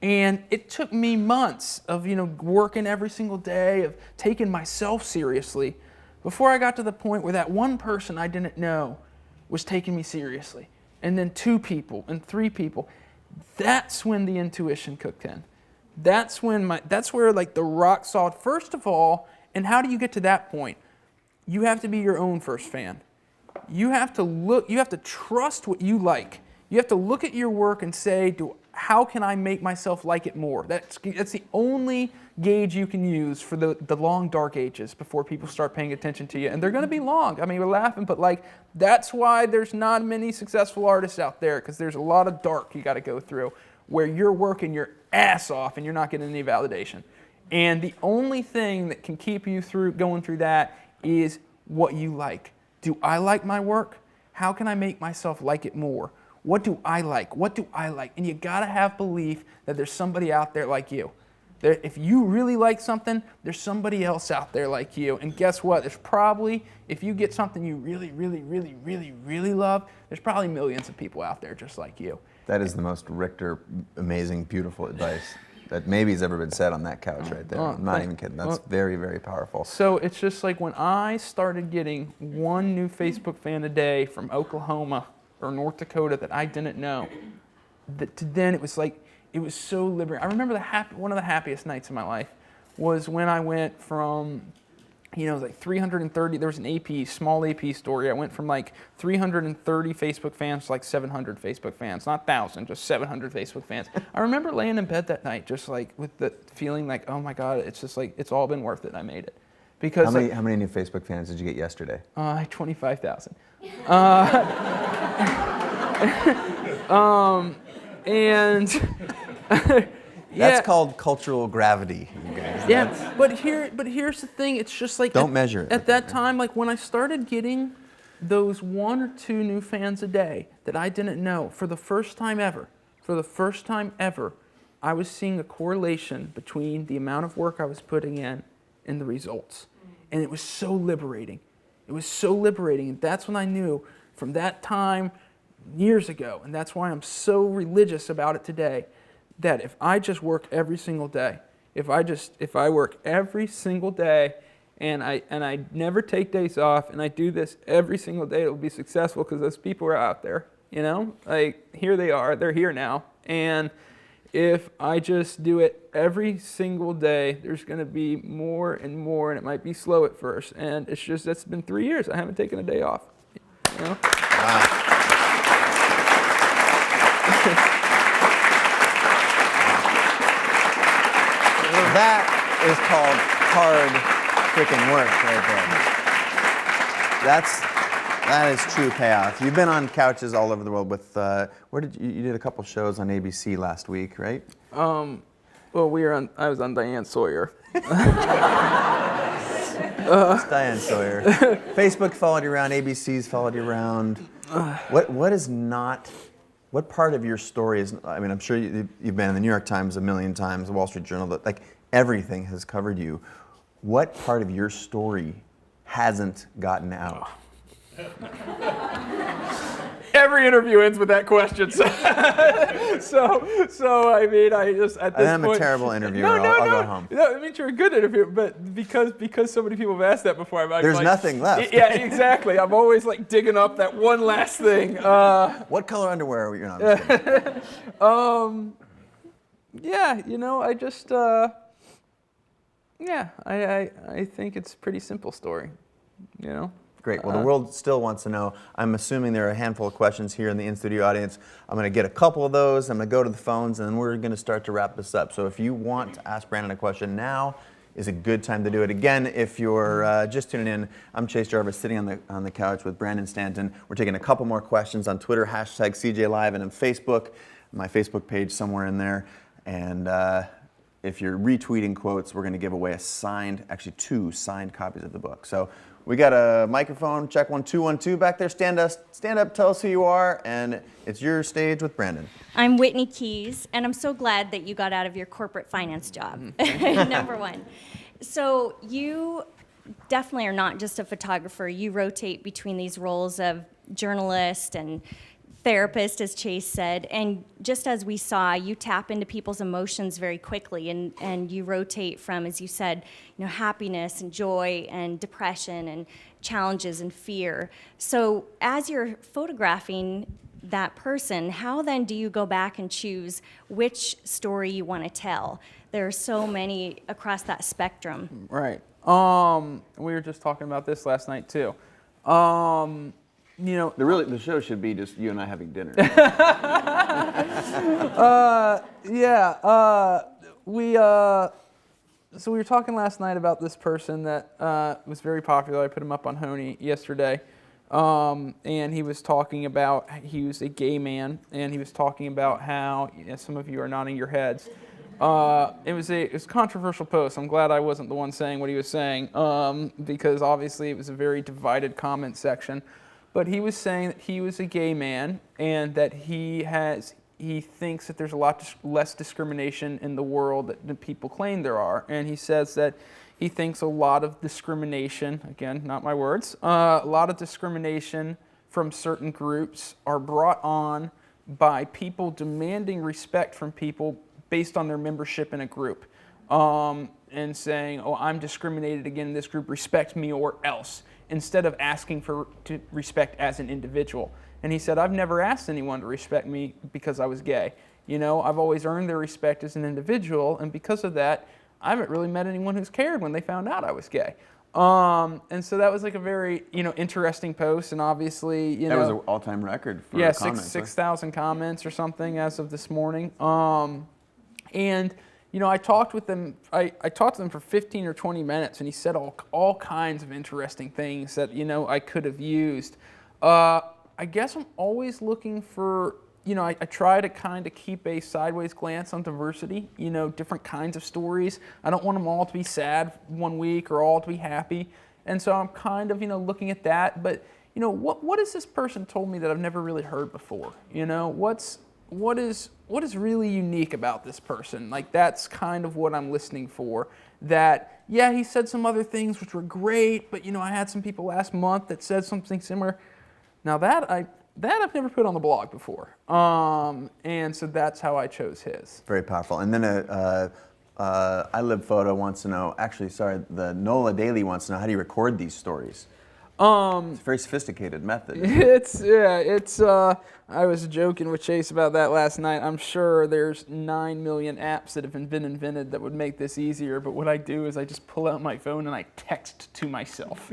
And it took me months of, working every single day, of taking myself seriously, before I got to the point where that one person I didn't know was taking me seriously. And then 2 people and 3 people. That's when the intuition kicked in. That's where like the rock solid, first of all, and how do you get to that point? You have to be your own first fan. You have to trust what you like. You have to look at your work and say, how can I make myself like it more? That's the only gauge you can use for the long dark ages before people start paying attention to you. And they're going to be long. I mean, we're laughing, but that's why there's not many successful artists out there, because there's a lot of dark you got to go through where you're working your ass off and you're not getting any validation. And the only thing that can keep you going through that is what you like. Do I like my work? How can I make myself like it more? What do I like? What do I like? And you got to have belief that there's somebody out there like you. If you really like something, there's somebody else out there like you. And guess what? There's probably, if you get something you really, really, really, really, really love, there's probably millions of people out there just like you.
That is the most Richter, amazing, beautiful advice that maybe has ever been said on that couch right there. I'm not even kidding. That's very, very powerful.
So it's just like when I started getting 1 new Facebook fan a day from Oklahoma or North Dakota that I didn't know, then it was like, it was so liberating. I remember one of the happiest nights of my life was when I went from, like 330, there was an AP, small AP story. I went from like 330 Facebook fans to like 700 Facebook fans. Not 1,000, just 700 Facebook fans. I remember laying in bed that night just like with the feeling like, oh my God, it's just like, it's all been worth it. I made it. Because
how many new Facebook fans did you get yesterday?
25,000. And
that's called cultural gravity, you guys.
Yeah, but here's the thing. It's just like
don't measure it.
At that time, like when I started getting those 1 or 2 new fans a day that I didn't know, for the first time ever, I was seeing a correlation between the amount of work I was putting in and the results, and it was so liberating. And that's when I knew from that time years ago, and that's why I'm so religious about it today, that if I just work every single day, if I work every single day and I never take days off and I do this every single day, it'll be successful, because those people are out there, like here they are, they're here now. And if I just do it every single day, there's going to be more and more, and it might be slow at first. And that's been 3 years. I haven't taken a day off. Wow.
That is called hard freaking work right there. That is true payoff. You've been on couches all over the world with, you did a couple shows on ABC last week, right?
Well, I was on Diane Sawyer.
It's Diane Sawyer. Facebook followed you around, ABC's followed you around. What part of your story is, I mean, I'm sure you've been in the New York Times a million times, the Wall Street Journal, like everything has covered you. What part of your story hasn't gotten out?
Every interview ends with that question. So I mean, I just at this
I'm
point,
a terrible interviewer. I'll go home.
No, I mean, you're a good interviewer, but because so many people have asked that before,
there's nothing left.
Yeah, exactly. I'm always like digging up that one last thing.
What color underwear are you not?
Yeah, I just I think it's a pretty simple story,
Great. Well, the world still wants to know. I'm assuming there are a handful of questions here in the in-studio audience. I'm going to get a couple of those. I'm going to go to the phones, and then we're going to start to wrap this up. So if you want to ask Brandon a question, now is a good time to do it. Again, if you're just tuning in, I'm Chase Jarvis, sitting on the couch with Brandon Stanton. We're taking a couple more questions on Twitter, #CJLive, and on Facebook, my Facebook page somewhere in there. And if you're retweeting quotes, we're going to give away actually 2 signed copies of the book. So we got a microphone, check 1 2 1 2 back there. Stand up, tell us who you are, and it's your stage with Brandon.
I'm Whitney Keys, and I'm so glad that you got out of your corporate finance job. Number 1. So you definitely are not just a photographer. You rotate between these roles of journalist and therapist, as Chase said, and just as we saw, you tap into people's emotions very quickly, and you rotate from, as you said, happiness and joy and depression and challenges and fear. So as you're photographing that person, how then do you go back and choose which story you want to tell? There are so many across that spectrum.
Right. We were just talking about this last night too.
The show should be just you and I having dinner.
So we were talking last night about this person that was very popular. I put him up on Honey yesterday. And he was talking about, he was a gay man, and he was talking about how, some of you are nodding your heads. It was a controversial post. I'm glad I wasn't the one saying what he was saying, because obviously it was a very divided comment section. But he was saying that he was a gay man, and that he thinks that there's a lot less discrimination in the world that people claim there are. And he says that he thinks a lot of discrimination, again, not my words, a lot of discrimination from certain groups are brought on by people demanding respect from people based on their membership in a group, and saying, oh, I'm discriminated against in this group, respect me or else, instead of asking for respect as an individual. And he said, I've never asked anyone to respect me because I was gay. I've always earned their respect as an individual, and because of that, I haven't really met anyone who's cared when they found out I was gay. And so that was like a very, interesting post, and obviously,
that was an all-time record for comments.
6,000 comments or something as of this morning. And I talked with them. I talked to them for 15 or 20 minutes, and he said all kinds of interesting things that I could have used. I guess I'm always looking for. I try to kind of keep a sideways glance on diversity, different kinds of stories. I don't want them all to be sad one week or all to be happy. And so I'm kind of, looking at that. But, what has this person told me that I've never really heard before? What is really unique about this person? Like, that's kind of what I'm listening for. That, yeah, he said some other things which were great, but, I had some people last month that said something similar. Now that I've never put on the blog before. And so that's how I chose his.
Very powerful. And then I Live Photo wants to know, the NOLA Daily wants to know, how do you record these stories? It's a very sophisticated method.
I was joking with Chase about that last night. I'm sure there's 9 million apps that have been invented that would make this easier, but what I do is I just pull out my phone and I text to myself.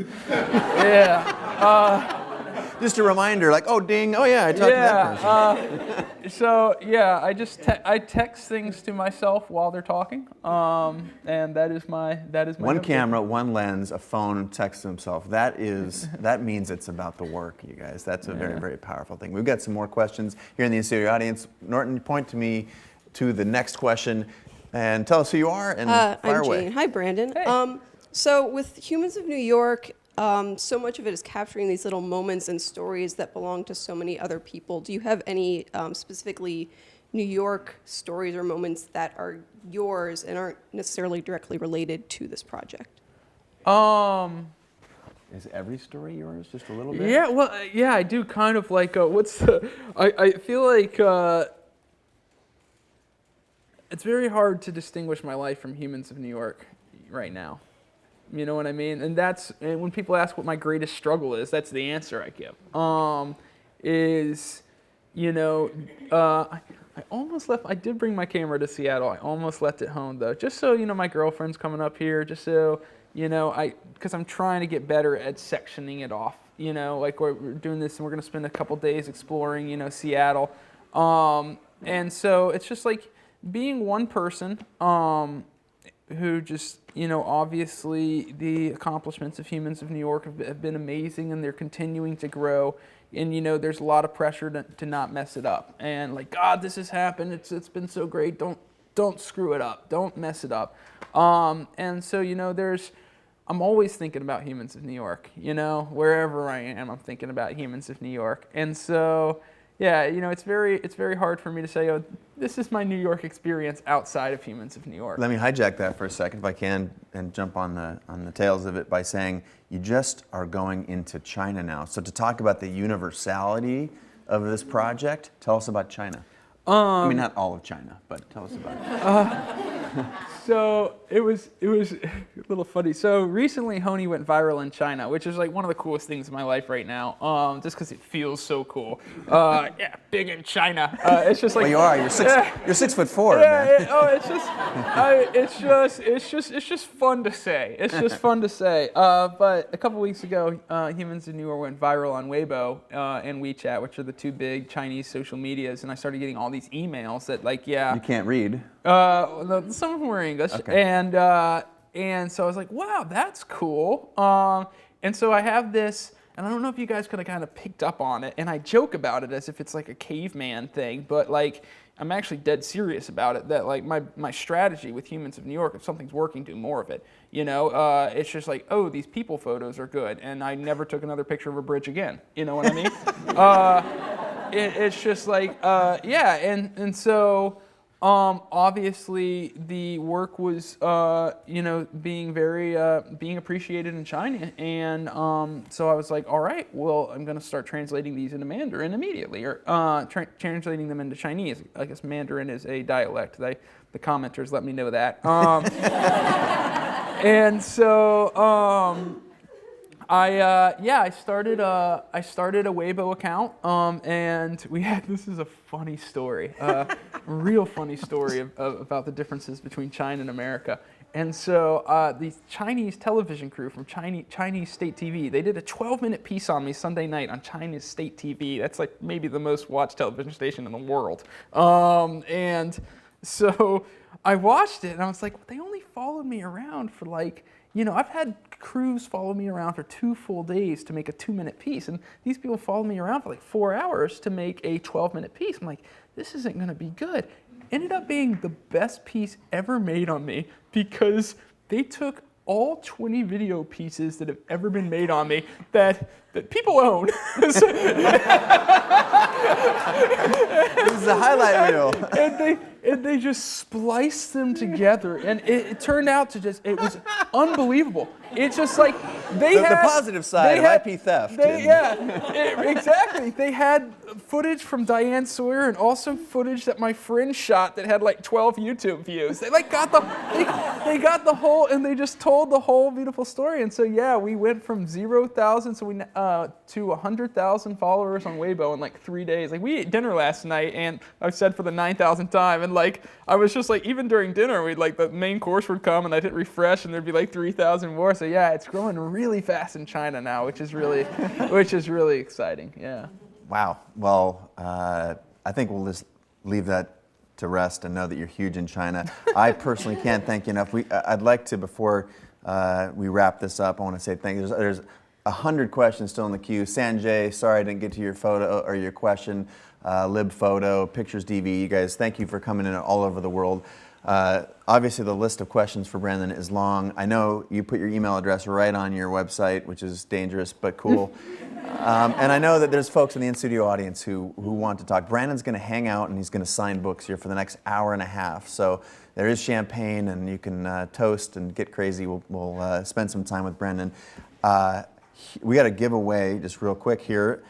Just a reminder, like, oh, ding, oh yeah, I talked to that person.
I text things to myself while they're talking, and that is my
one camera, one lens, a phone, text to himself. That means it's about the work, you guys. That's a very, very powerful thing. We've got some more questions here in the studio audience. Norton, point to me to the next question, and tell us who you are and fire away.
I'm Jean. Hi, Brandon.
Hey.
So with Humans of New York. So much of it is capturing these little moments and stories that belong to so many other people. Do you have any specifically New York stories or moments that are yours and aren't necessarily directly related to this project?
Is every story yours, just a little bit?
Yeah, well, I do kind of like, I feel like it's very hard to distinguish my life from Humans of New York right now. You know what I mean? And when people ask what my greatest struggle is, that's the answer I give. I did bring my camera to Seattle. I almost left it home though, just so, my girlfriend's coming up here, just so, because I'm trying to get better at sectioning it off. Like we're doing this and we're going to spend a couple days exploring, Seattle. And so it's just like being one person, who just, obviously the accomplishments of Humans of New York have been amazing, and they're continuing to grow. And, there's a lot of pressure to not mess it up. And like, God, this has happened. It's been so great. Don't screw it up. Don't mess it up. And so, I'm always thinking about Humans of New York. Wherever I am, I'm thinking about Humans of New York. And so, yeah, it's very hard for me to say, oh, this is my New York experience outside of Humans of New York.
Let me hijack that for a second, if I can, and jump on the tails of it by saying you just are going into China now. So to talk about the universality of this project. Tell us about China. I mean, not all of China, but tell us about it.
So it was a little funny. So recently, Honey went viral in China, which is like one of the coolest things in my life right now. Just because it feels so cool. Yeah, big in China. It's just like.
Well, you are. You're 6'4",
man. It's just fun to say. It's just fun to say. But a couple weeks ago, Humans in New York went viral on Weibo and WeChat, which are the two big Chinese social medias, and I started getting all these emails that like, yeah.
You can't read.
Some of them were English,
okay.
And so I was like, wow, that's cool. And so I have this, and I don't know if you guys could have kind of picked up on it, and I joke about it as if it's like a caveman thing, but like I'm actually dead serious about it. That like my strategy with Humans of New York, if something's working, do more of it. You know, it's just like, oh, these people photos are good, and I never took another picture of a bridge again. You know what I mean? It's just like, yeah, and so. Obviously, the work was, being appreciated in China, and so I was like, all right, well, I'm going to start translating these into Mandarin immediately, or translating them into Chinese. I guess Mandarin is a dialect. The commenters let me know that. And so. I started a Weibo account, and we had, this is a funny story, real funny story about the differences between China and America. And so the Chinese television crew from Chinese state TV, they did a 12-minute piece on me Sunday night on Chinese state TV. That's like maybe the most watched television station in the world. And so I watched it, and I was like, well, they only followed me around for like, I've had crews follow me around for 2 full days to make a 2-minute piece, and these people followed me around for like 4 hours to make a 12-minute piece. I'm like, this isn't going to be good. Ended up being the best piece ever made on me because they took all 20 video pieces that have ever been made on me that people own.
This is a highlight reel.
And they just spliced them together, and it turned out to it was unbelievable. It's just like
the positive side of IP theft.
Exactly. They had footage from Diane Sawyer and also footage that my friend shot that had like 12 YouTube views. They like got the whole, and they just told the whole beautiful story. And so yeah, we went from 0,000 to 100,000 followers on Weibo in like 3 days. Like we ate dinner last night, and I've said for the 9,000th time, and like I was just like, even during dinner, we'd like the main course would come, and I'd hit refresh, and there'd be like 3,000 more. So yeah, it's growing really fast in China now, which is really exciting. Yeah.
Wow. Well, I think we'll just leave that to rest and know that you're huge in China. I personally can't thank you enough. I'd like to, before we wrap this up, I want to say thank you. There's 100 questions still in the queue. Sanjay, sorry I didn't get to your photo or your question. Lib Photo, Pictures DV, you guys, thank you for coming in all over the world. Obviously, the list of questions for Brandon is long. I know you put your email address right on your website, which is dangerous but cool. And I know that there's folks in the in-studio audience who want to talk. Brandon's going to hang out and he's going to sign books here for the next hour and a half. So there is champagne, and you can toast and get crazy. We'll spend some time with Brandon. We got a giveaway just real quick here.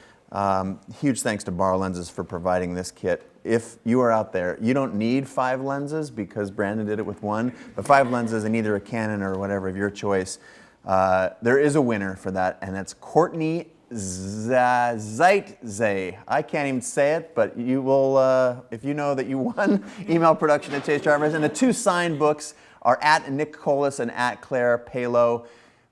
Huge thanks to Bar Lenses for providing this kit. If you are out there, you don't need 5 lenses because Brandon did it with 1, but 5 lenses in either a Canon or whatever of your choice. There is a winner for that, and that's Courtney Zeitzay. I can't even say it, but you will, if you know that you won, email production@ChaseJarvis. And the 2 signed books are at Nick Colas and at Claire Palo.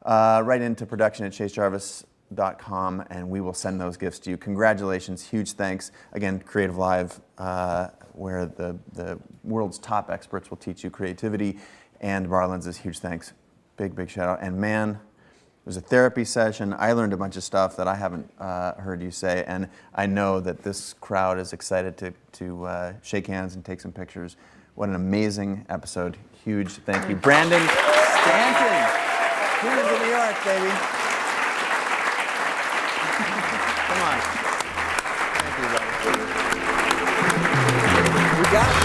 Right into production@ChaseJarvis.com, and we will send those gifts to you. Congratulations, huge thanks. Again, Creative Live, where the world's top experts will teach you creativity, and Bar Lenses, huge thanks. Big, big shout out. And man, it was a therapy session. I learned a bunch of stuff that I haven't heard you say, and I know that this crowd is excited to shake hands and take some pictures. What an amazing episode. Huge thank you. Brandon Stanton. Humans in New York, baby. Come on. Thank you, buddy. We got it.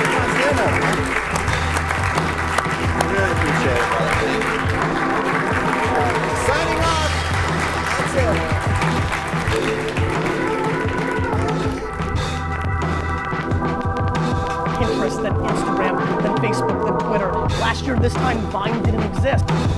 Come on, stand up, man. I really appreciate it, brother. Thank you. Signing off. That's it.
this time Vine didn't exist.